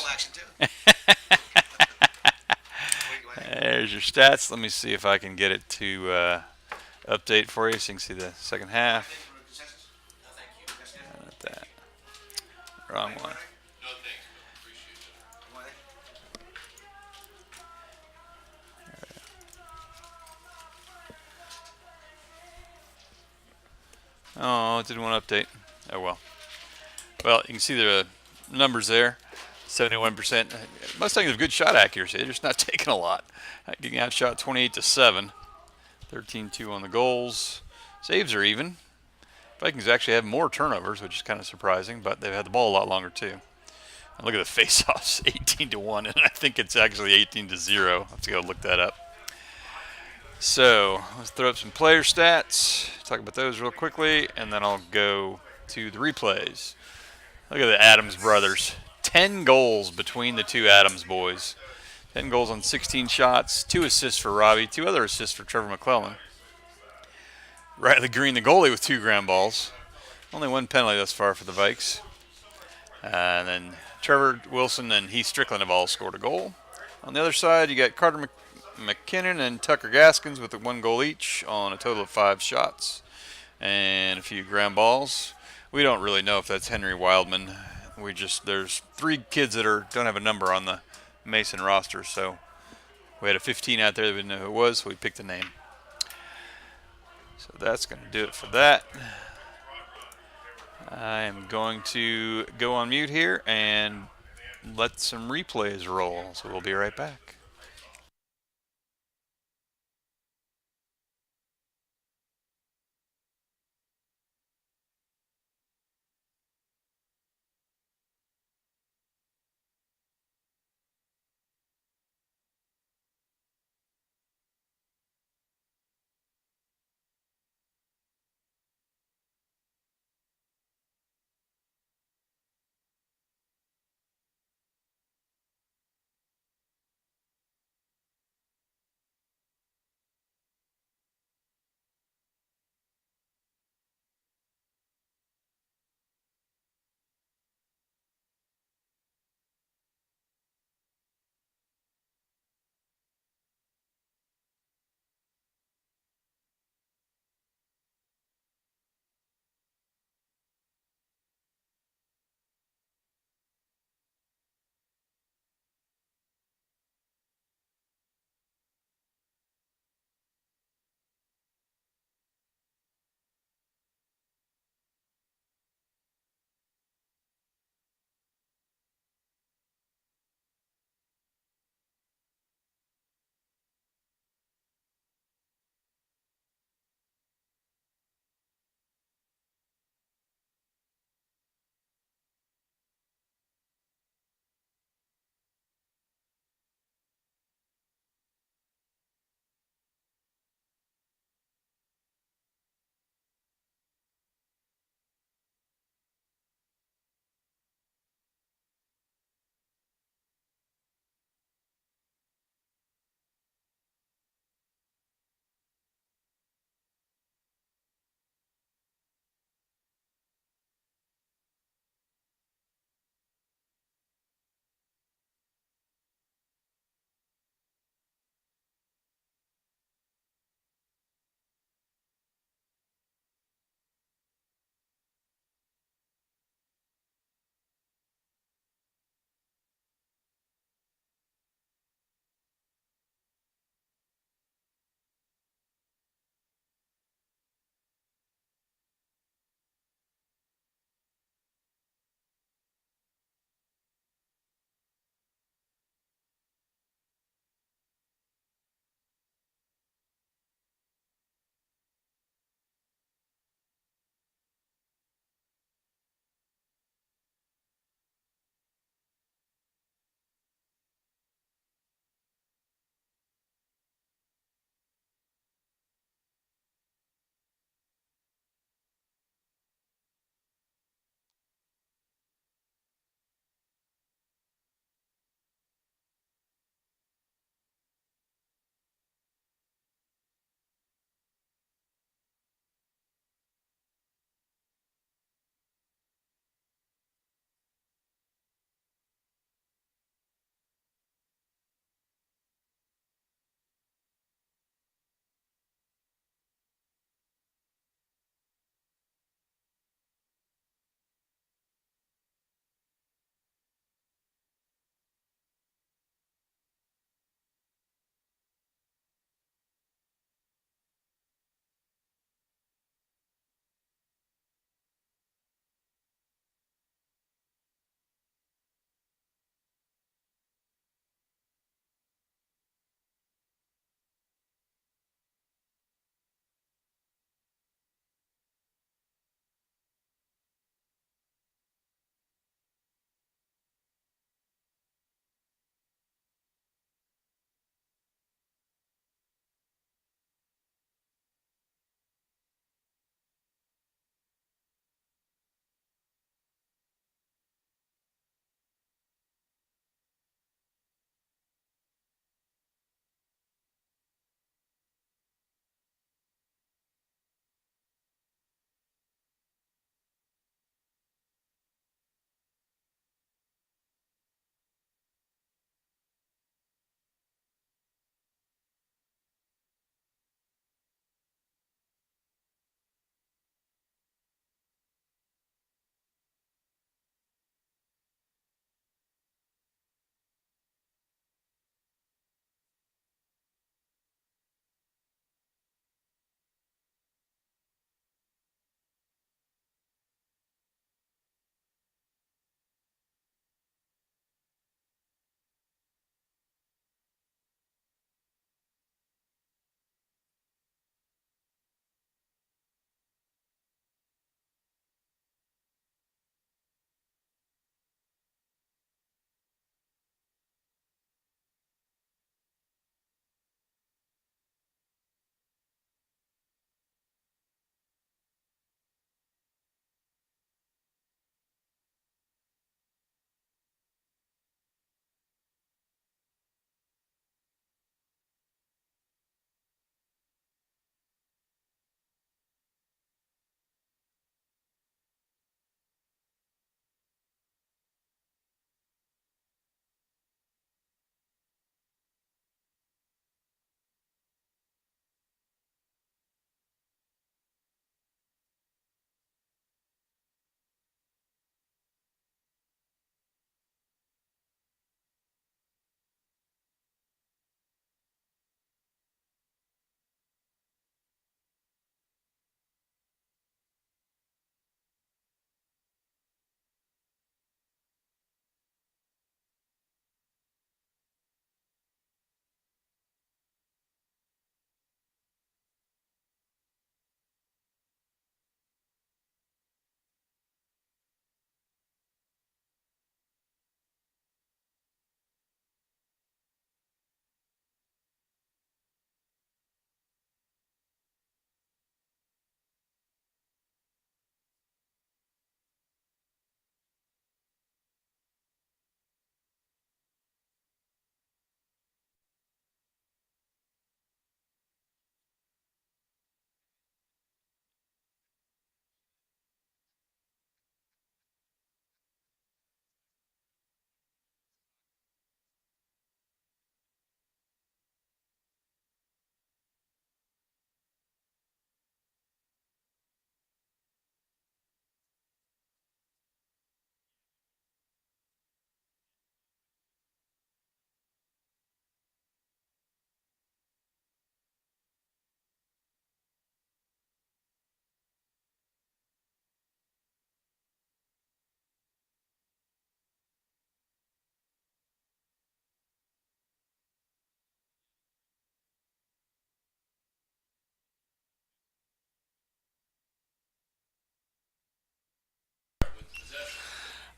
There's your stats. Let me see if I can get it to update for you so you can see the second half. Not that. Wrong one. No thanks. Appreciate Oh, it didn't want to update. Oh well. Well, you can see the numbers there. 71%. Mustangs have good shot accuracy. They're just not taking a lot. Getting outshot 28-7. 13-2 on the goals. Saves are even. Vikings actually have more turnovers, which is kind of surprising, but they've had the ball a lot longer too. And look at the face-offs, 18-1, and I think it's actually 18-0. I'll have to go look that up. So let's throw up some player stats, talk about those real quickly, and then I'll go to the replays. Look at the Adams brothers. 10 goals between the two Adams boys. 10 goals on 16 shots, 2 assists for Robbie, 2 other assists for Trevor McClellan. Riley Green, the goalie, with 2 ground balls. Only 1 penalty thus far for the Vikes. And then Trevor Wilson and Heath Strickland have all scored a goal. On the other side, you got Carter McKinnon and Tucker Gaskins with 1 goal each on a total of 5 shots and a few ground balls. We don't really know if that's Henry Wildman. There's 3 kids that don't have a number on the Mason roster, so we had a 15 out there that we didn't know who it was, so we picked a name. So that's going to do it for that. I am going to go on mute here and let some replays roll, so we'll be right back.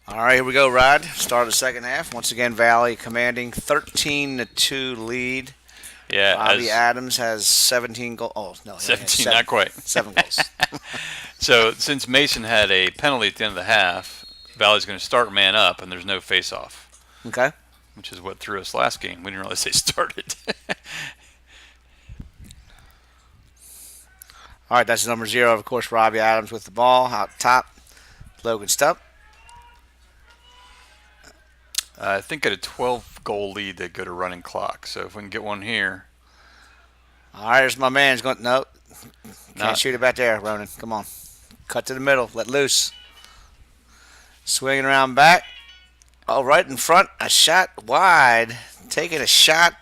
All right, here we go, Rod. Start of the second half. Once again, Valley commanding 13-2 lead. Yeah, Bobby Adams has 17 goals. Oh, no. He only has 17, not quite. 7 goals. So since Mason had a penalty at the end of the half, Valley's going to start man up, and there's no face-off, Okay. which is what threw us last game. We didn't realize they started. All right, that's number 0, of course, Robbie Adams with the ball out top. Logan Stupp. I think at a 12-goal lead, they go to running clock. So if we can get one here. All right, there's my man. He's going, nope. Can't Not- shoot it back there, Ronan. Come on. Cut to the middle. Let loose. Swinging around back. Oh, right in front. A shot wide. Taking a shot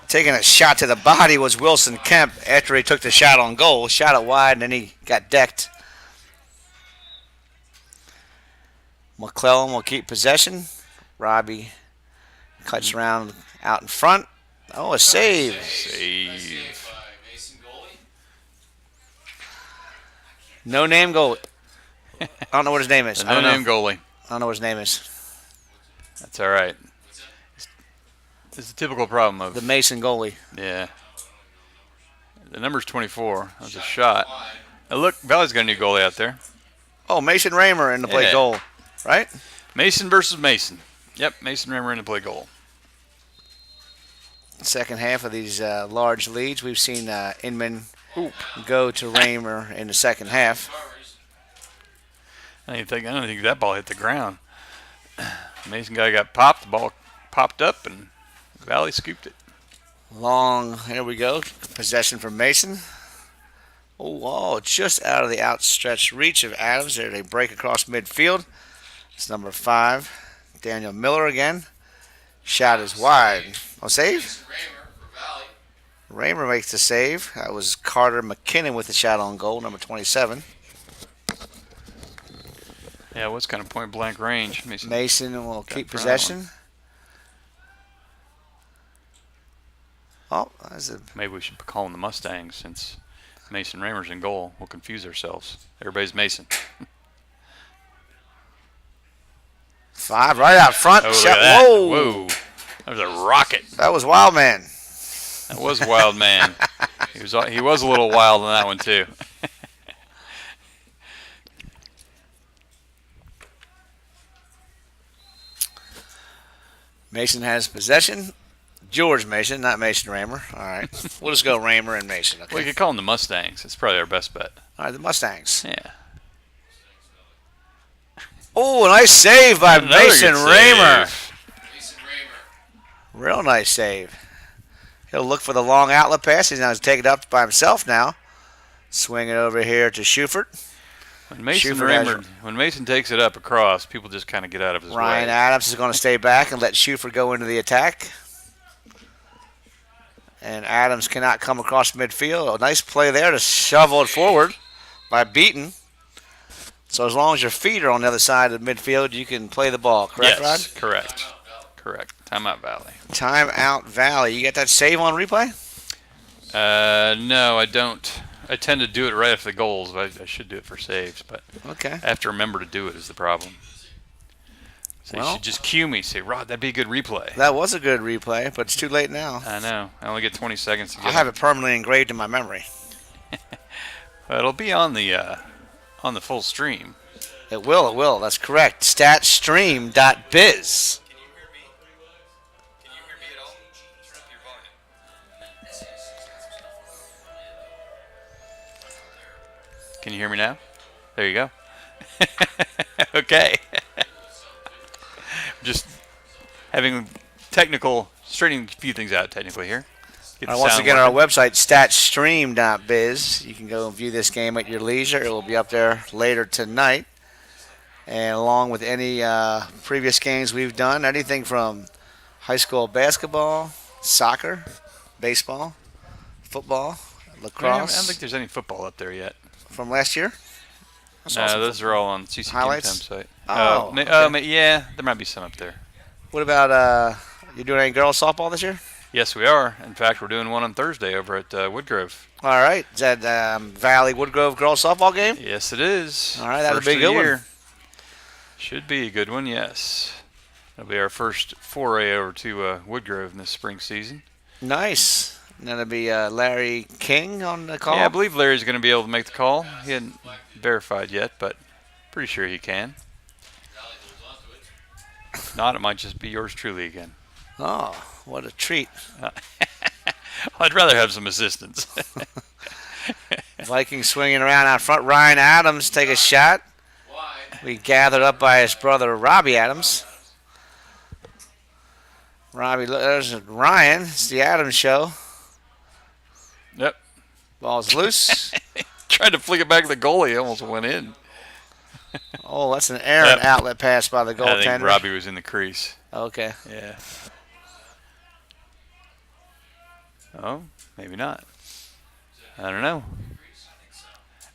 to the body was Wilson Kemp after he took the shot on goal. Shot it wide, and then he got decked. McClellan will keep possession. Robbie cuts around out in front. Oh, a save. Save. by Mason goalie. No name goalie. I don't know what his name is. I No don't know. name goalie. I don't know what his name is. That's all right. It's a typical problem of The Mason goalie. yeah. The number's 24. That was a shot. Now look, Valley's got a new goalie out there. Oh, Mason Raymer in the play Yeah. goal, right? Mason versus Mason. Yep, Mason Rimmer in the play goal. Second half of these large leads, we've seen Inman go to Raymer in the second half. I don't think that ball hit the ground. Mason guy got popped. The ball popped up, and Valley scooped it. Long, here we go. Possession from Mason. Oh, just out of the outstretched reach of Adams. There they break across midfield. It's number 5, Daniel Miller again. Shot is wide. Oh, save? Raymer for Valley. Raymer makes the save. That was Carter McKinnon with the shot on goal, number 27. Yeah, it was kind of point blank range. Mason will keep front possession. Oh, that's a Maybe we should call them the Mustangs since Mason Raymer's in goal. We'll confuse ourselves. Everybody's Mason. 5 right out front. Oh, look Shot. at that. Whoa. Whoa. That was a rocket. That was Wild Man. That was Wild Man. He was a little wild on that one, too. Mason has possession. George Mason, not Mason Raymer. All right. We'll just go Raymer and Mason. Okay. We could call them the Mustangs. It's probably our best bet. All right, the Mustangs. Yeah. Oh, a nice save by Another Mason good Raymer. save. Mason Raymer. Real nice save. He'll look for the long outlet pass. He's now taking it up by himself now. Swing it over here to Schufert. When Mason Schufert has- Raymer, when Mason takes it up across, people just kind of get out of his Ryan way. Adams is going to stay back and let Schufert go into the attack. And Adams cannot come across midfield. A nice play there to shovel it forward by Beaton. So as long as your feet are on the other side of midfield, you can play the ball. Correct, Yes, Rod? correct. Correct. Timeout Valley. Timeout Valley. You got that save on replay? No, I don't. I tend to do it right after the goals, but I should do it for saves. But Okay. I have to remember to do it is the problem. So you Well- should just cue me. Say, Rod, that'd be a good replay. That was a good replay, but it's too late now. I know. I only get 20 seconds to I get have it permanently engraved in my memory. It'll be on the full stream. It will. That's correct. Statstream.biz. Can you hear me? Can you hear me at all? Your volume. Can you hear me now? There you go. Okay. Just straightening a few things out technically here. Get the Once sound again, our working. website, statstream.biz. You can go and view this game at your leisure. It will be up there later tonight. And along with any previous games we've done, anything from high school basketball, soccer, baseball, football, I lacrosse don't think there's any football up there yet. from last year. I saw No, some those are all on CC Highlights? site. Oh, Yeah, there might be some up there. What about you doing any girls softball this year? Yes, we are. In fact, we're doing one on Thursday over at Woodgrove. All right. Is that Valley Woodgrove girls softball game? Yes, it is. All right, that'll First be a of good the one. year. Should be a good one, yes. It'll be our first foray over to Woodgrove in this spring season. Nice. And that'll be Larry King on the call. Yeah, I believe Larry's going to be able to make the call. He hadn't verified yet, but pretty sure he can. Valley holds onto it. If not, it might just be yours truly again. Oh, what a treat. I'd rather have some assistance. Vikings swinging around out front. Ryan Adams take a shot. Wide. We gathered up by his brother Robbie Adams. Robbie, there's Ryan. It's the Adams show. Yep. Ball's loose. Tried to flick it back to the goalie. Almost went in. Oh, that's an errant outlet pass by the I goaltender. think Robbie was in the crease. Okay. Yeah. Oh, maybe not. I don't know.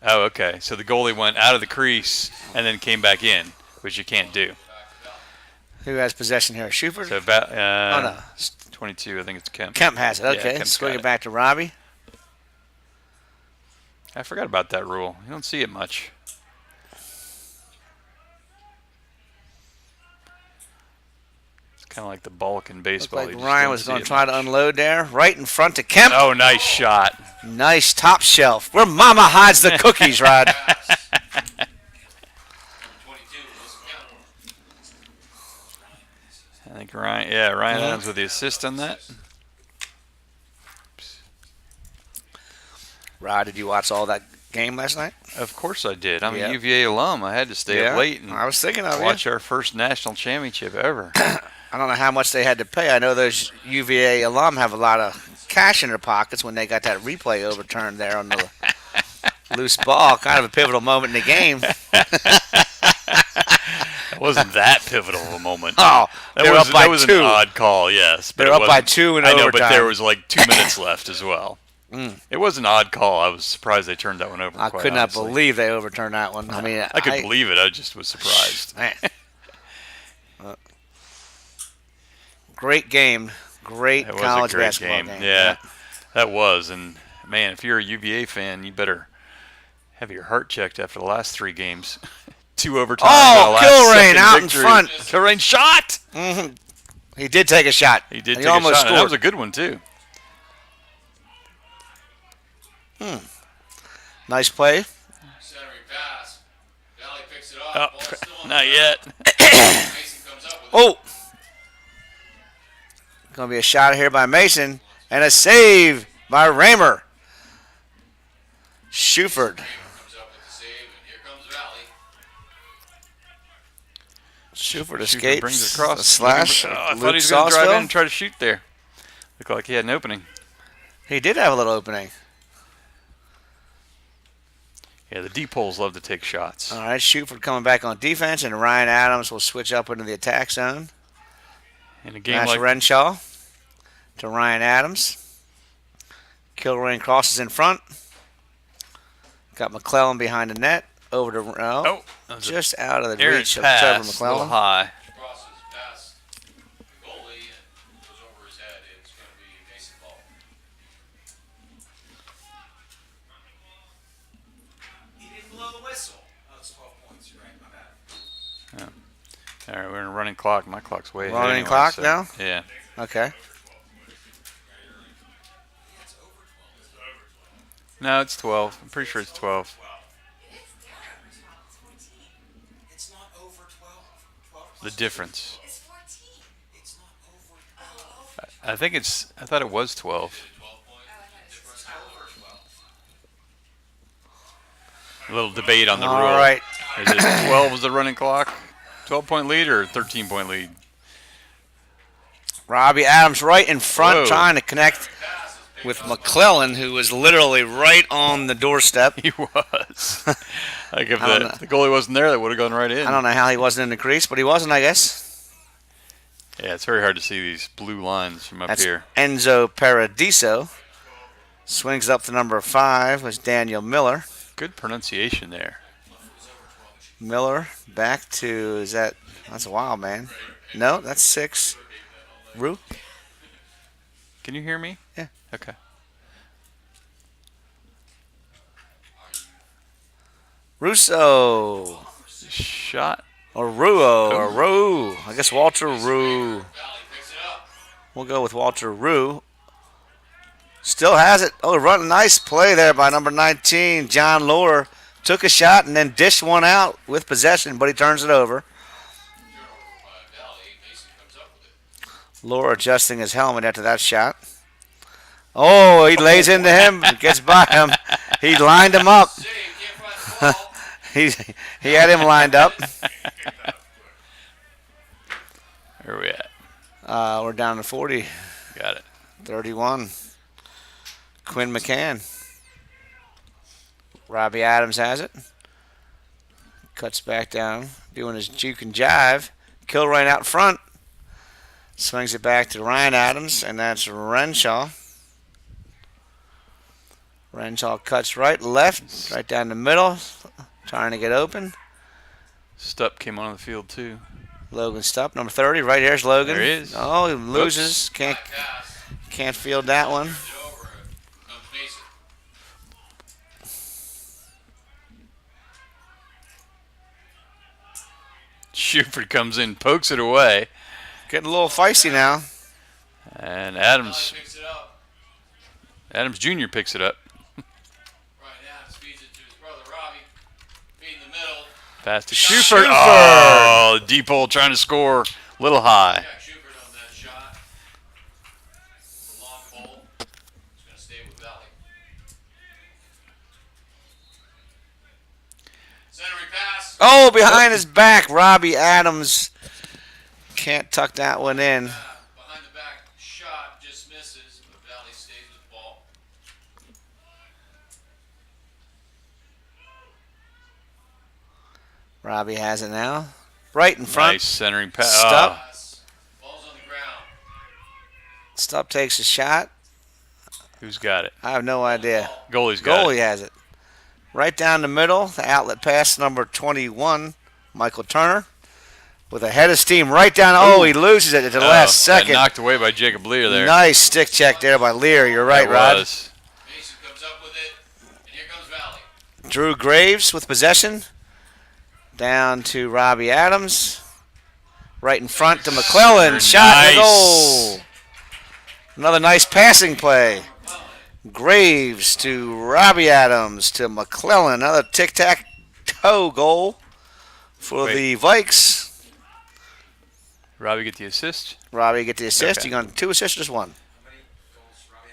Oh, okay. So the goalie went out of the crease and then came back in, which you can't do. Who has possession here? Schubert? So Oh, no. 22, I think it's Kemp. Kemp has it. Okay. Kemp's Swing got it it. back to Robbie. I forgot about that rule. You don't see it much. It's kind of like the bulk in Looked baseball. like You just Ryan don't was see going to it try to much. unload there. Right in front to Kemp. Oh, nice shot. Nice top shelf. Where Mama hides the cookies, Rod. 22. Doesn't count. I think Ryan Mhm. Adams with the assist on that. Rod, did you watch all that game last night? Of course I did. I'm Yeah. a UVA alum. I had to stay up late and I was thinking of watch our first national championship ever. you. I don't know how much they had to pay. I know those UVA alum have a lot of cash in their pockets when they got that replay overturned there on the loose ball. Kind of a pivotal moment in the game. It wasn't that pivotal of a moment. Oh, that they were was, up by that was 2. an odd call, yes. But They're it up by wasn't- 2 in I know, overtime. but there was like 2 minutes left as well. Mm. It was an odd call. I was surprised they turned that one over. I quite could not honestly. believe they overturned that one. I mean, I could believe it. I just was surprised. Man. Great game. Great It was college a great basketball game. game. Yeah, that was. And man, if you're a UVA fan, you better have your heart checked after the last 3 games. 2 overtimes. Oh, and a Kilrain last-second out in victory. front. Kilrain shot. Mhm. He did take a shot. He did He take a almost shot. And that scored. was a good one too. Nice play. Centering pass. Valley picks it Oh, up. Ball's still on not the yet. Mason comes up with it. Oh. Going to be a shot here by Mason. And a save by Raymer. Schuford. Comes up with the save, and here comes Valley. Schuford Shooter escapes. brings it across. A slash. Oh, I thought Luke he was going to drive in Sausville. and try to shoot there. Looked like he had an opening. He did have a little opening. Yeah, the deep holes love to take shots. All right, Schuford coming back on defense, and Ryan Adams will switch up into the attack zone. In a game Nash like Renshaw to Ryan Adams. Kilrain crosses in front. Got McClellan behind the net. Over to oh, that was just out of the errant reach of Trevor pass, a little McClellan. high. Crosses past the goalie and goes over his head. It's going to be Mason ball. He didn't blow the whistle. Oh, it's 12 points. You're right. My bad. All right, we're in a running clock. My clock's way ahead Running anyway, clock so- now? Yeah. Okay. It's over 12. No, it's 12. I'm pretty sure it's 12. It's not over 12. 12 The difference. It's 14. It's not over 12. I think it's. I thought it was 12. 12 point difference over 12. A little debate on the All rule. right. Is it 12 was the running clock? 12-point lead or 13-point lead? Robbie Adams right in front, Whoa. trying to connect with McClellan, who was literally right on the doorstep. He was. Like if I don't know. the goalie wasn't there, that would have gone right in. I don't know how he wasn't in the crease, but he wasn't, I guess. Yeah, it's very hard to see these blue lines from up That's here. Enzo Paradiso. Swings up to number 5 was Daniel Miller. Good pronunciation there. Miller back to, that's a wild man. No, that's 6. Rue? Can you hear me? Yeah. Okay. Russo. Shot. Or Ruo, or Rue. I guess Walter Rue. Valley picks it up. We'll go with Walter Rue. Still has it. Oh, run, nice play there by number 19, John Lohr. Took a shot and then dished one out with possession, but he turns it over. Turnover by Valley. Mason comes up with it. Lohr adjusting his helmet after that shot. Oh, he lays into him, gets by him. He lined him up. Save, can't find the ball. He had him lined up. Where are we at? We're down to 40, Got it. 31. Quinn McCann. Robbie Adams has it. Cuts back down, doing his juke and jive. Kilrain out front. Swings it back to Ryan Adams, and that's Renshaw. Renshaw cuts right, left, right down the middle, trying to get open. Stupp came on the field too. Logan Stupp, number 30. Right here's Logan. There he is. Oh, he loses. High pass. Can't field that one. Turns it over. Comes Mason. Shuford comes in, pokes it away, Getting a little feisty now. and Valley Adams picks it up. Jr. picks it up. Ryan Adams feeds it to his brother Robbie. Feed in the middle. Pass to Shuford. Shuford. Oh, deep hole trying to score. Little high. Jack Schubert on that shot. It's a long ball. It's going to stay with Valley. Centering pass. Oh, behind his back, Robbie Adams can't tuck that one in. Behind the back shot just misses, but Valley stays with the ball. Robbie has it now. Right in front. Nice centering pass. Stupp. Pass. Ball's on the ground. Stupp takes a shot. Who's got it? I have no idea. Goalie's got Goalie it. has it. Right down the middle, the outlet pass, number 21, Michael Turner. With a head of steam right down. Oh, he loses it at the last got second. knocked away by Jacob Lear there. Nice stick check there by Lear. You're right, That Rod. was. Mason comes up with it, and here comes Valley. Drew Graves with possession. Down to Robbie Adams. Right in front to McClellan. Shot and Nice. goal. Another nice passing play. Graves to Robbie Adams to McClellan. Another tic-tac-toe goal for the Vikes. Robbie get the assist? Robbie get the assist. Okay. You got 2 assists or just 1? How many goals Robbie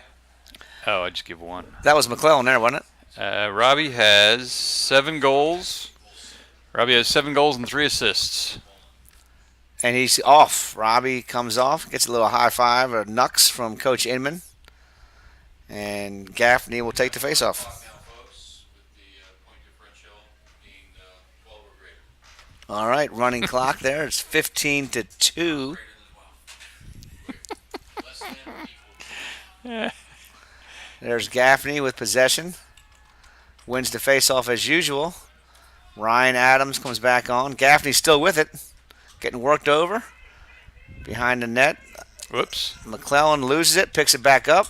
had? Oh, I just give one. That was McClellan there, wasn't it? Robbie has 7 goals. Robbie has 7 goals and 3 assists. And he's off. Robbie comes off, gets a little high five or knucks from Coach Inman. And Gaffney will take the face-off. Clock now, folks, with the point differential being 12 or greater. All right, running clock there. It's 15-2. Less than or equal. There's Gaffney with possession. Wins the face-off as usual. Ryan Adams comes back on. Gaffney's still with it. Getting worked over. Behind the net. Whoops. McClellan loses it, picks it back up.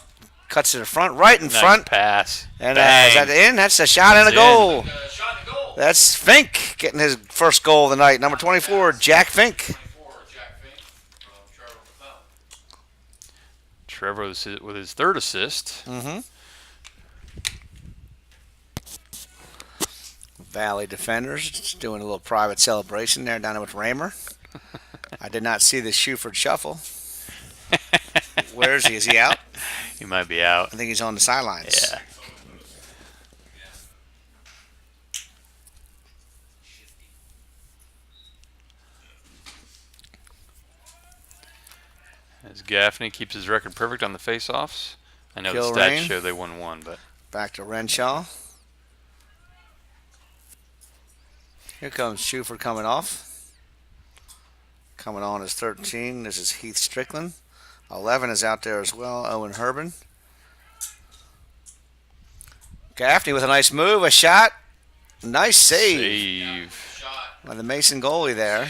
Cuts to the front, right in Nice front. pass. And Bang. is that in? That's a shot and a That's goal. Shot and goal. That's Fink getting his first goal of the night. Number 24, Jack Fink. 24, Jack Fink from Trevor McClellan. Trevor with his 3rd assist. Mm-hmm. Valley defenders just doing a little private celebration there down there with Raymer. I did not see the Shuford shuffle. Where is he? Is he out? He might be out. I think he's on the sidelines. Yeah. As Gaffney keeps his record perfect on the face-offs. I know the Kilrain. stats show they won 1, but Back to Renshaw. Here comes Shuford coming off. Coming on is 13. This is Heath Strickland. 11 is out there as well. Owen Herbin. Gaffney with a nice move. A shot. Nice save Shot. by the Mason goalie there.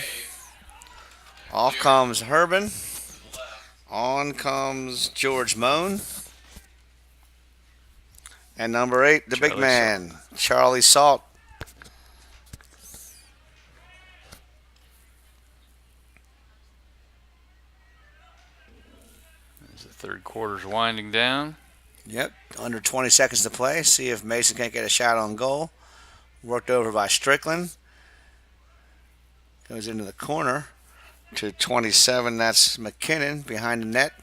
Off comes Herbin. On comes George Moan. And number 8, the big Charlie man, Charlie Salt. Quarter's winding down. Yep, under 20 seconds to play. See if Mason can't get a shot on goal. Worked over by Strickland. Goes into the corner to 27. That's McKinnon behind the net.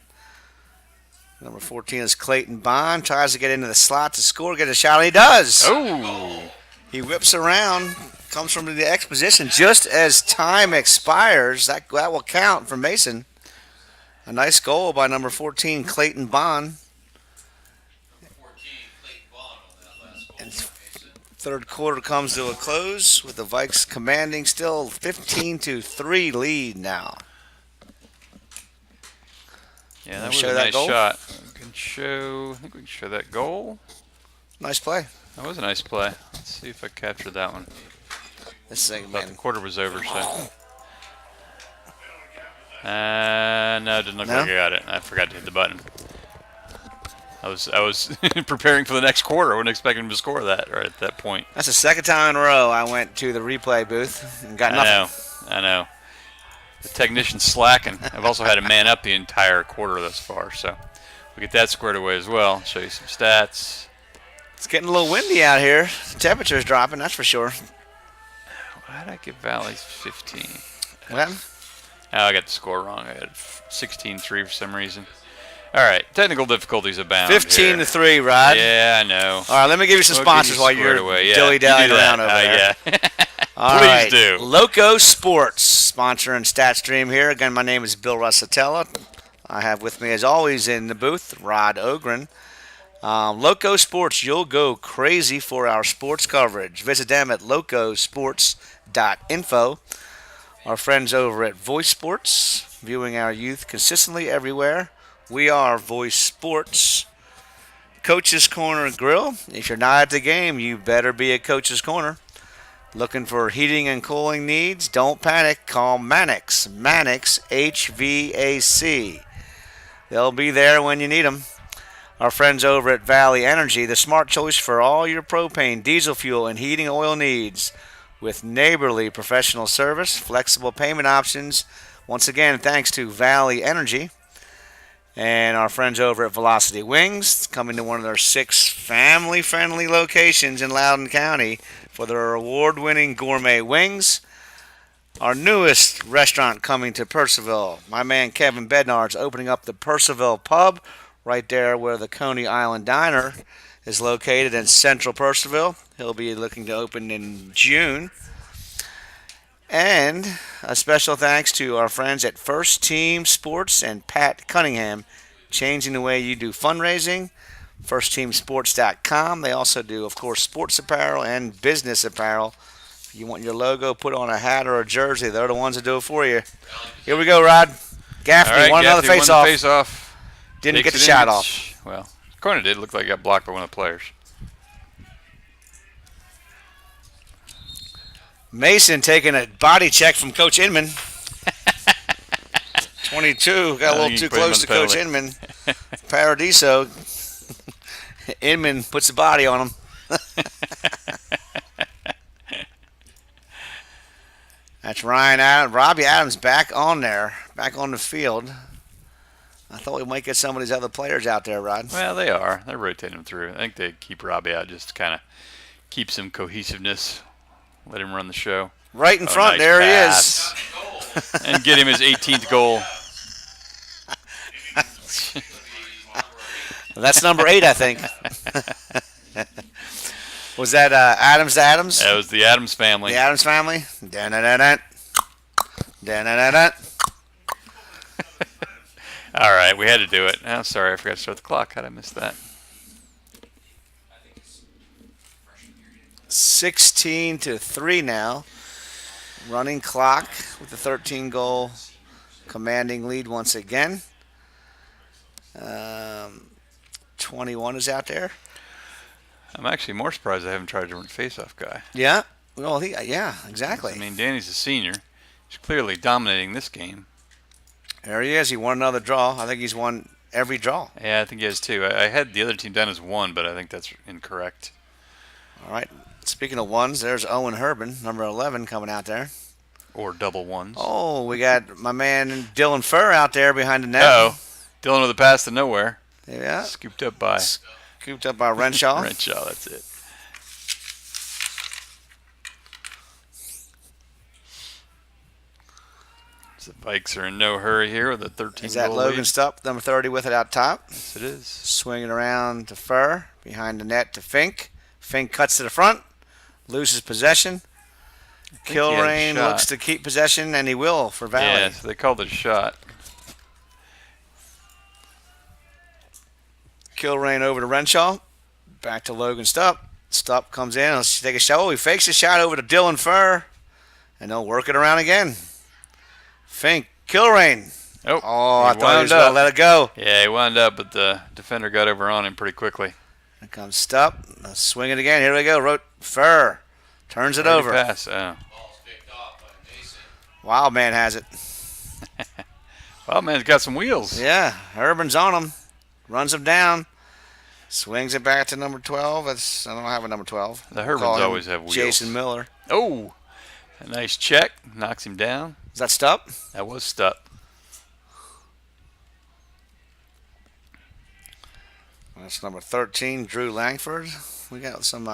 Number 14 is Clayton Bond. Tries to get into the slot to score, get a shot. He does. Oh! He whips around, comes from the X position just as time expires. That will count for Mason. A nice goal by number 14, Clayton Bond. 14, Clayton Bond on that last goal. And third quarter comes to a close with the Vikes commanding still 15-3 lead now. Yeah, that was show a that nice goal? shot. I think we can show that goal. Nice play. That was a nice play. Let's see if I captured that one. This thing, Thought the man. quarter was over, so. No, it didn't look No? like I got it. I forgot to hit the button. I was preparing for the next quarter. I wasn't expecting him to score that right at that point. That's the second time in a row I went to the replay booth and got nothing. I know. The technician's slacking. I've also had a man up the entire quarter thus far, so we'll get that squared away as well. Show you some stats. It's getting a little windy out here. The temperature's dropping, that's for sure. Why did I give Valley 15? What happened? Oh, I got the score wrong. I had 16-3 for some reason. All right, technical difficulties abound. 15-3, Rod. Yeah, I know. All right, let me give you some We'll sponsors give you while squared you're away. Yeah, dilly-dallying you do that. around over there. Yeah. All Please right. do. Loco Sports, sponsoring StatStream here. Again, my name is Bill Russatella. I have with me, as always, in the booth, Rod Ogren. Loco Sports, you'll go crazy for our sports coverage. Visit them at locosports.info. Our friends over at Voice Sports, viewing our youth consistently everywhere. We are Voice Sports. Coach's Corner Grill. If you're not at the game, you better be at Coach's Corner. Looking for heating and cooling needs? Don't panic. Call Mannix. Mannix, HVAC. They'll be there when you need them. Our friends over at Valley Energy, the smart choice for all your propane, diesel fuel, and heating oil needs. With neighborly professional service, flexible payment options. Once again, thanks to Valley Energy. And our friends over at Velocity Wings, coming to one of their 6 family-friendly locations in Loudoun County for their award-winning gourmet wings. Our newest restaurant coming to Purcellville. My man Kevin Bednard's opening up the Purcellville Pub right there where the Coney Island Diner is located in central Purcellville. He'll be looking to open in June. And a special thanks to our friends at First Team Sports and Pat Cunningham, changing the way you do fundraising. FirstTeamSports.com. They also do, of course, sports apparel and business apparel. If you want your logo put on a hat or a jersey, they're the ones that do it for you. Here we go, Rod. Gaffney All right, won another Gaffney won the face-off. face-off. Didn't Takes get the it in, shot gets- off. Well, corner did. Looked like he got blocked by one of the players. Mason taking a body check from Coach Inman. 22, got a I little think too he put him on close to the Coach penalty. Inman. Paradiso. Inman puts the body on him. That's Ryan Adams. Robbie Adams back on there, back on the field. I thought we might get some of these other players out there, Rod. Well, they are. They're rotating him through. I think they keep Robbie out just to kind of keep some cohesiveness. Let him run the show. Right in front, nice there pass. he is. And get him his 18th goal. That's number 8, I think. Was that Adams to Adams? That was the Adams family. The Adams family? Dun-dun-dun-dun. Dun-dun-dun-dun. All right, we had to do it. Oh, sorry, I forgot to start the clock. How'd I miss that? 16-3 now. Running clock with the 13-goal commanding lead once again. 21 is out there. I'm actually more surprised I haven't tried a different face-off guy. Yeah. Well, yeah, exactly. I mean, Danny's a senior. He's clearly dominating this game. There he is. He won another draw. I think he's won every draw. Yeah, I think he has too. I had the other team down as 1, but I think that's incorrect. All right. Speaking of ones, there's Owen Herbin, number 11, coming out there. Or double ones. Oh, we got my man Dylan Furr out there behind the net. Uh-oh. Dylan with a pass to nowhere. Yeah. Scooped up by Scooped up by Renshaw. Renshaw. That's it. So the Vikes are in no hurry here with a 13 Is that goal Logan lead. Stupp, number 30, with it out top? Yes, it is. Swinging around to Furr. Behind the net to Fink. Fink cuts to the front. Loses possession. he had a Kilrain shot. looks to keep possession, and he will for Valley. Yeah, so they called it a shot. Kilrain over to Renshaw. Back to Logan Stupp. Stupp comes in. He'll take a shot. Oh, he fakes a shot over to Dylan Furr. And they'll work it around again. Fink. Kilrain. Oh, I thought he was going to let it go. Yeah, he wound up, but the defender got over on him pretty quickly. Here comes Stupp. Swing it again. Here we go. Furr. Turns it over. Pass. Oh. Ball's picked off by Mason. Wild Man has it. Well, man's got some wheels. Yeah, Urban's on him. Runs him down. Swings it back to number 12. I don't have a number 12. The We'll call Herbans him always have wheels. Jason Miller. Oh, a nice check. Knocks him down. Is that Stupp? That was Stupp. That's number 13, Drew Langford. We got some.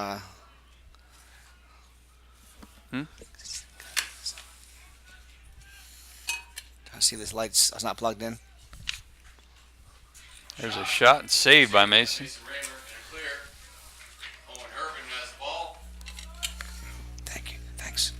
Trying to see this light's. It's not plugged in. There's a shot saved by Mason. Mason Raymer in a clear. Owen Urban has the ball. Thank you. Thanks.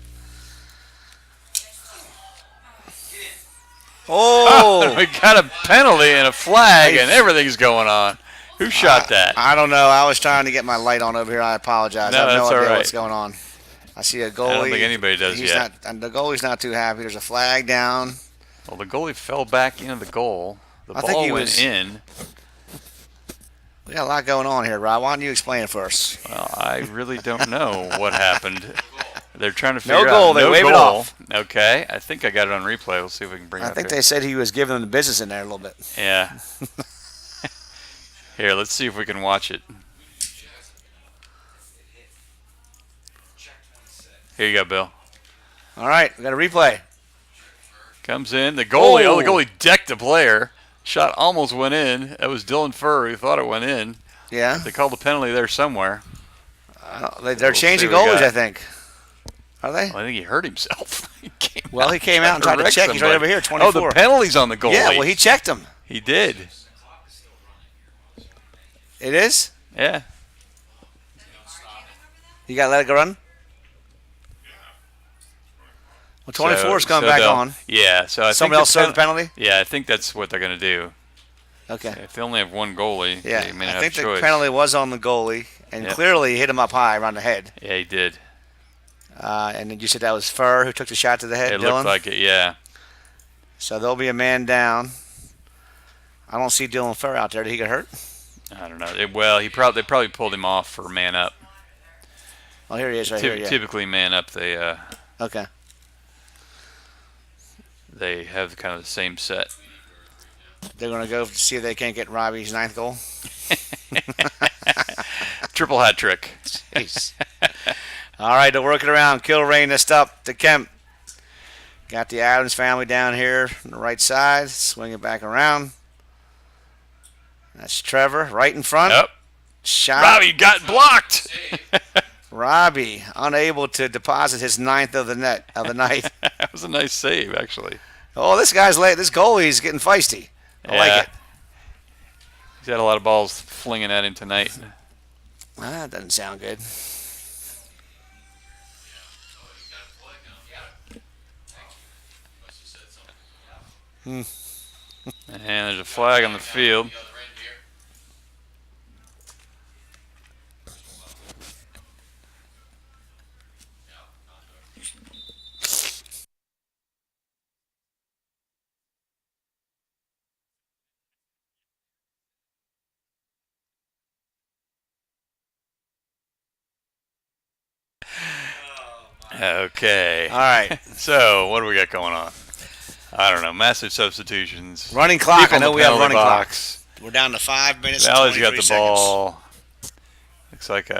Oh! We got a penalty and a flag, and everything's going on. Who shot that? I don't know. I was trying to get my light on over here. I apologize. No, I have no that's all idea right. what's going on. I see a goalie. I don't think anybody does He's yet. Not, and the goalie's not too happy. There's a flag down. Well, the goalie fell back into the goal. The I think ball he went was- in. We got a lot going on here, Rob. Why don't you explain it first? Well, I really don't know what happened. They're trying to No figure goal. out. They wave it goal. off. Okay, I think I got it on replay. We'll see if we can bring it I up think here. they said he was giving them the business in there a little bit. Yeah. Here, let's see if we can watch it. Here you go, Bill. All right, we got a replay. Comes in. The goalie. Oh. The goalie decked the player. Shot almost went in. That was Dylan Furr who thought it went in. Yeah, They called the penalty there somewhere. they're We'll changing see what we goalies, got. I think. Are they? Well, I think he hurt himself. he came out and tried to wreck check. He's right somebody. over here, Oh, 24. the penalty's on the goalie. Yeah, well, he checked him. He did. It is? Yeah. You got to let it go run? Well, 24 is coming back they'll- on. Yeah, so I think Somebody else served the penalty? Yeah, I think that's what they're going to do. Okay. If they only have one goalie, Yeah, they may I not think have the choice. penalty was on the goalie, and Yep. clearly hit him up high around the head. Yeah, he did. And then you said that was Furr who took the shot to the head, It Dylan? looked like it, yeah. So there'll be a man down. I don't see Dylan Furr out there. Did he get hurt? I don't know. They probably pulled him off for man up. Oh, here he is right here, yeah. Typically, man up, they Okay. have kind of the same set. They're going to go see if they can't get Robbie's 9th goal. Triple hat trick. Jeez. All right, they're working around. Kilrain this up to Kemp. Got the Adams family down here on the right side. Swing it back around. That's Trevor right in front. Yep. Shot. Robbie got blocked. Robbie unable to deposit his 9th of the night. That was a nice save, actually. Oh, this guy's late. This goalie's getting feisty. I like it. He's had a lot of balls flinging at him tonight. That doesn't sound good. And there's a flag on the field. Okay. All right. So, what do we got going on? I don't know. Massive substitutions. Running clock. People I in know the we have penalty running box. clock. We're down to 5 minutes and Valley's 23 got the seconds. ball. Looks like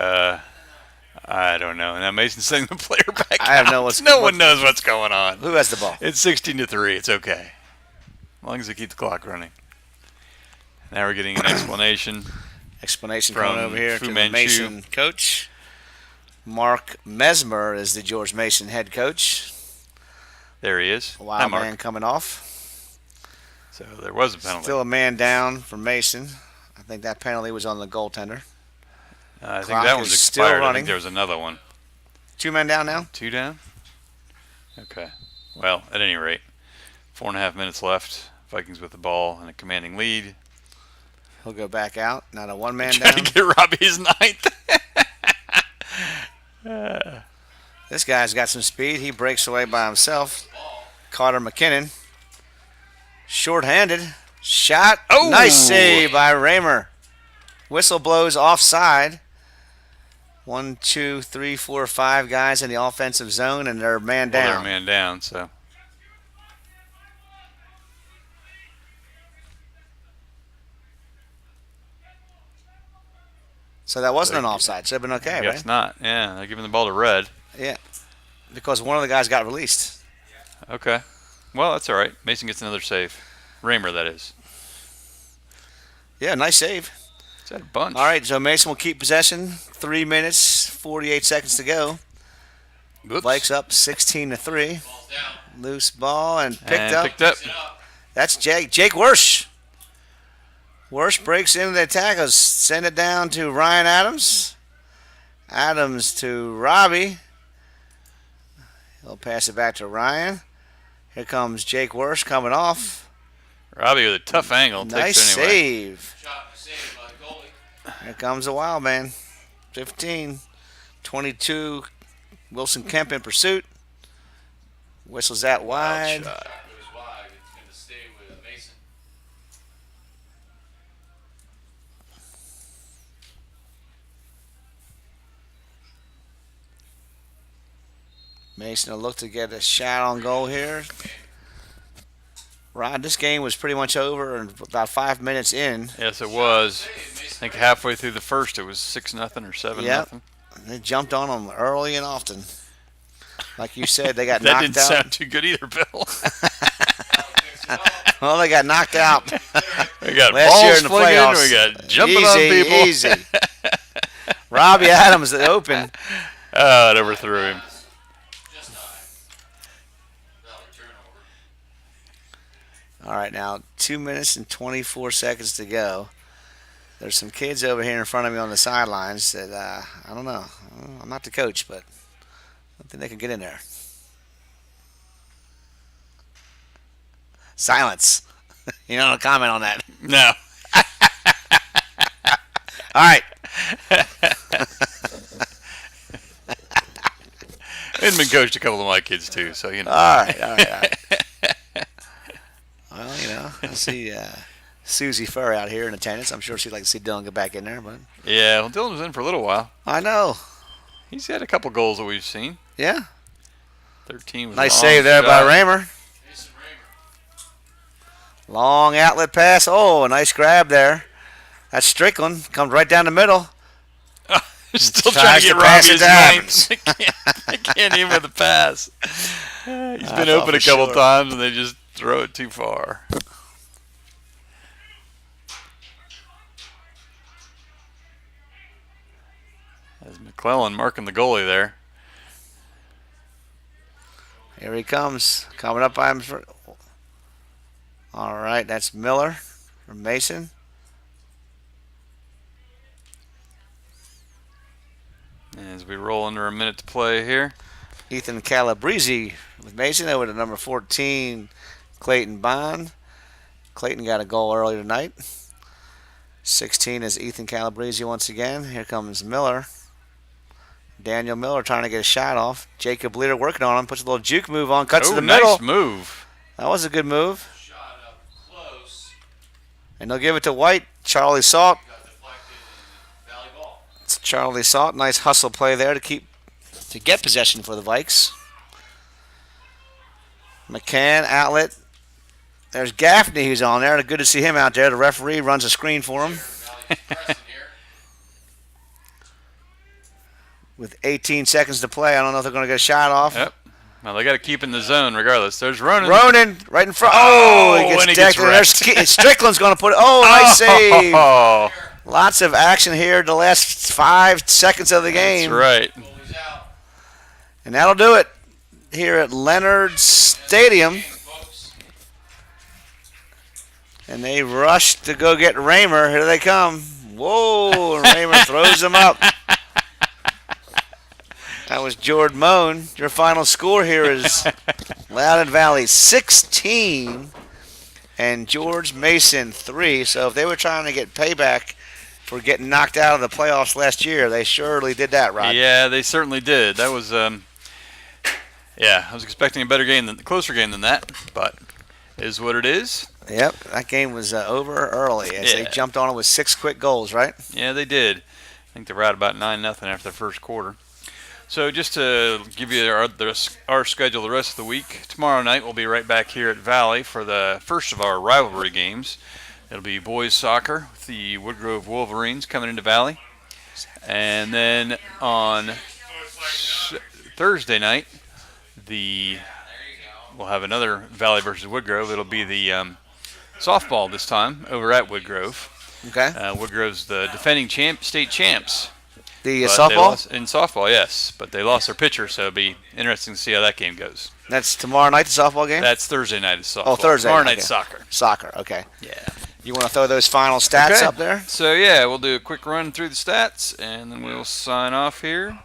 I don't know. Now Mason's sending the player back I have out. no what's- No one knows what's going on. Who has the ball? It's 16-3. It's okay. As long as they keep the clock running. Now we're getting an explanation. Explanation From coming over here Fu to the Manchu. Mason coach. Mark Mesmer is the George Mason head coach. There he is. Hi, Wild Mark. man coming off. So there was a penalty. Still a man down for Mason. I think that penalty was on the goaltender. I think Clock that one's is still expired. I running. think there was another one. 2 men down now. 2 down? Okay. Well, at any rate, 4.5 minutes left. Vikings with the ball and a commanding lead. He'll go back out. Not a 1 man Trying down. to get Robbie's ninth. This guy's got some speed. He breaks away by himself. Carter McKinnon. Short-handed. Shot. Oh! Nice save by Raymer. Whistle blows offside. 1, 2, 3, 4, 5 guys in the offensive zone, and they're man Well, down. they're man down, so. So that wasn't an offside. Should have been okay, I guess right? not. Yeah, they're giving the ball to Red. Yeah. Because one of the guys got released. Okay. Well, that's all right. Mason gets another save. Raymer, that is. Yeah, nice save. Is that a bunch? All right, so Mason will keep possession. 3 minutes, 48 seconds to go. Whoops. Vikes up 16-3. Ball's down. Loose ball and picked And up. picked up. Mix it up. That's Jake Wersch. Wersch breaks into the tackle. Send it down to Ryan Adams. Adams to Robbie. He'll pass it back to Ryan. Here comes Jake Wersch coming off. Robbie with a tough angle. Nice Takes it anyway. Shot save. and a save by the goalie. Here comes the Wild Man. 15. 22. Wilson Kemp in pursuit. Whistles that wide. Shot. Shot goes wide. It's going to stay with Mason. Mason will look to get a shot on goal here. Rod, this game was pretty much over and about 5 minutes in. Yes, it was. I think halfway through the first, it was 6-0 or 7-0. Yep. They jumped on them early and often. Like you said, they got That knocked didn't out. sound too good either, Bill. Well, they got knocked out We got last balls year in the flinging. playoffs. We got jumping easy, on people. Easy. Robbie Adams, the open. Oh, it overthrew him. Just high. Valley turnover. All right, now 2 minutes and 24 seconds to go. There's some kids over here in front of me on the sidelines that, I don't know. I'm not the coach, but I think they can get in there. Silence. You don't comment on that. No. All right. And been coached a couple of my kids too, so you know. All right. Well, you know, I see Susie Furr out here in attendance. I'm sure she'd like to see Dylan get back in there, but Yeah, well, Dylan was in for a little while. I know. He's had a couple goals that we've seen. Yeah. 13 was a Nice long save there by shot. Raymer. Mason Raymer. Long outlet pass. Oh, a nice grab there. That's Strickland. Comes right down the middle. Still Tries trying to get to pass Robbie it his to ninth. I can't even with the pass. He's been thought open a for couple sure. times and they just throw it too far. As McClellan marking the goalie there. Here he comes. Coming up by him. All right, that's Miller from Mason. As we roll under a minute to play here. Ethan Calabrese with Mason over to number 14, Clayton Bond. Clayton got a goal earlier tonight. 16 is Ethan Calabrese once again. Here comes Miller. Daniel Miller trying to get a shot off. Jacob Leader working on him. Puts a little juke move on. Cuts to the nice middle. move. That was a good move. Shot up close. And they'll give it to White. Charlie Salt. Got deflected and Valley ball. It's Charlie Salt. Nice hustle play there to get possession for the Vikes. McCann, outlet. There's Gaffney who's on there. Good to see him out there. The referee runs a screen for him. Valley pressing here. With 18 seconds to play, I don't know if they're going to get a shot off. Yep. Well, they got to keep in the zone regardless. There's Ronan. Ronan right in front. Oh, He and he gets gets decked. And there's Strickland's going to put it. Oh, nice save. Oh, Lots of action here the last 5 seconds of the game. that's right. Goalie's out. And that'll do it here at Leonard Stadium. Folks. And they rush to go get Raymer. Here they come. Whoa, and Raymer throws him up. That was Jordan Moan. Your final score here is Loudoun Valley 16 and George Mason 3. So if they were trying to get payback for getting knocked out of the playoffs last year, they surely did that, Rod. Yeah, they certainly did. That was, I was expecting a closer game than that, but it is what it is. Yep, that game was over early as they jumped on it with 6 quick goals, right? Yeah, they did. I think they were out about 9-0 after the first quarter. So just to give you our schedule the rest of the week, tomorrow night we'll be right back here at Valley for the first of our rivalry games. It'll be boys soccer with the Woodgrove Wolverines coming into Valley. And then on Thursday night, we'll have another Valley versus Woodgrove. It'll be the softball this time over at Woodgrove. Okay. Woodgrove's the defending state champs. The But softball? in softball, yes. But they lost their pitcher, so it'll be interesting to see how that game goes. That's tomorrow night, the softball game? That's Thursday night is softball. Oh, Thursday. Tomorrow Okay. night's soccer. Soccer, okay. Yeah. You want to throw those final stats Okay. up there? So, yeah, we'll do a quick run through the stats, and then we'll sign off here.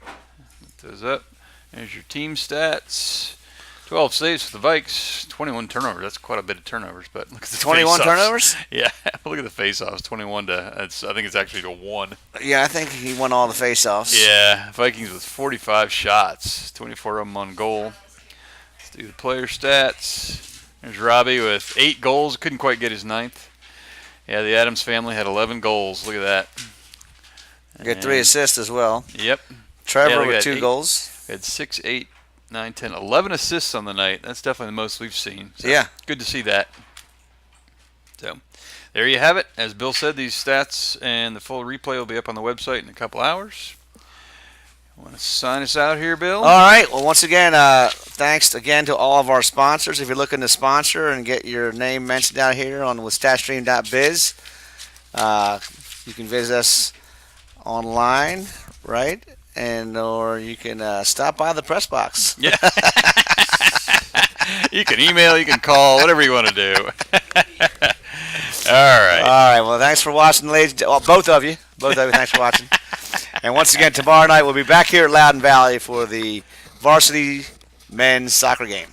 Put those up. There's your team stats. 12 saves for the Vikes, 21 turnovers. That's quite a bit of turnovers, but look at the 21 face-offs. turnovers? Yeah, look at the face-offs. 21 to, I think it's actually to 1. Yeah, I think he won all the face-offs. Yeah, Vikings with 45 shots, 24 of them on goal. Let's do the player stats. There's Robbie with 8 goals. Couldn't quite get his 9th. Yeah, the Adams family had 11 goals. Look at that. Get 3 assists as well. Yep. Trevor look with at 2 8. goals. We had 6, 8, 9, 10, 11 assists on the night. That's definitely the most we've seen. So Yeah. Good to see that. So there you have it. As Bill said, these stats and the full replay will be up on the website in a couple hours. Want to sign us out here, Bill? All right. Well, once again, thanks again to all of our sponsors. If you're looking to sponsor and get your name mentioned out here on with StatStream.biz, you can visit us online, right? Or you can stop by the press box. Yeah. You can email, you can call, whatever you want to do. All right. All right. Well, thanks for watching, ladies. Well, both of you. Thanks for watching. And once again, tomorrow night we'll be back here at Loudoun Valley for the varsity men's soccer game.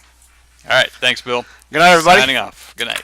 All right. Thanks, Bill. Good night, everybody. Signing off. Good night.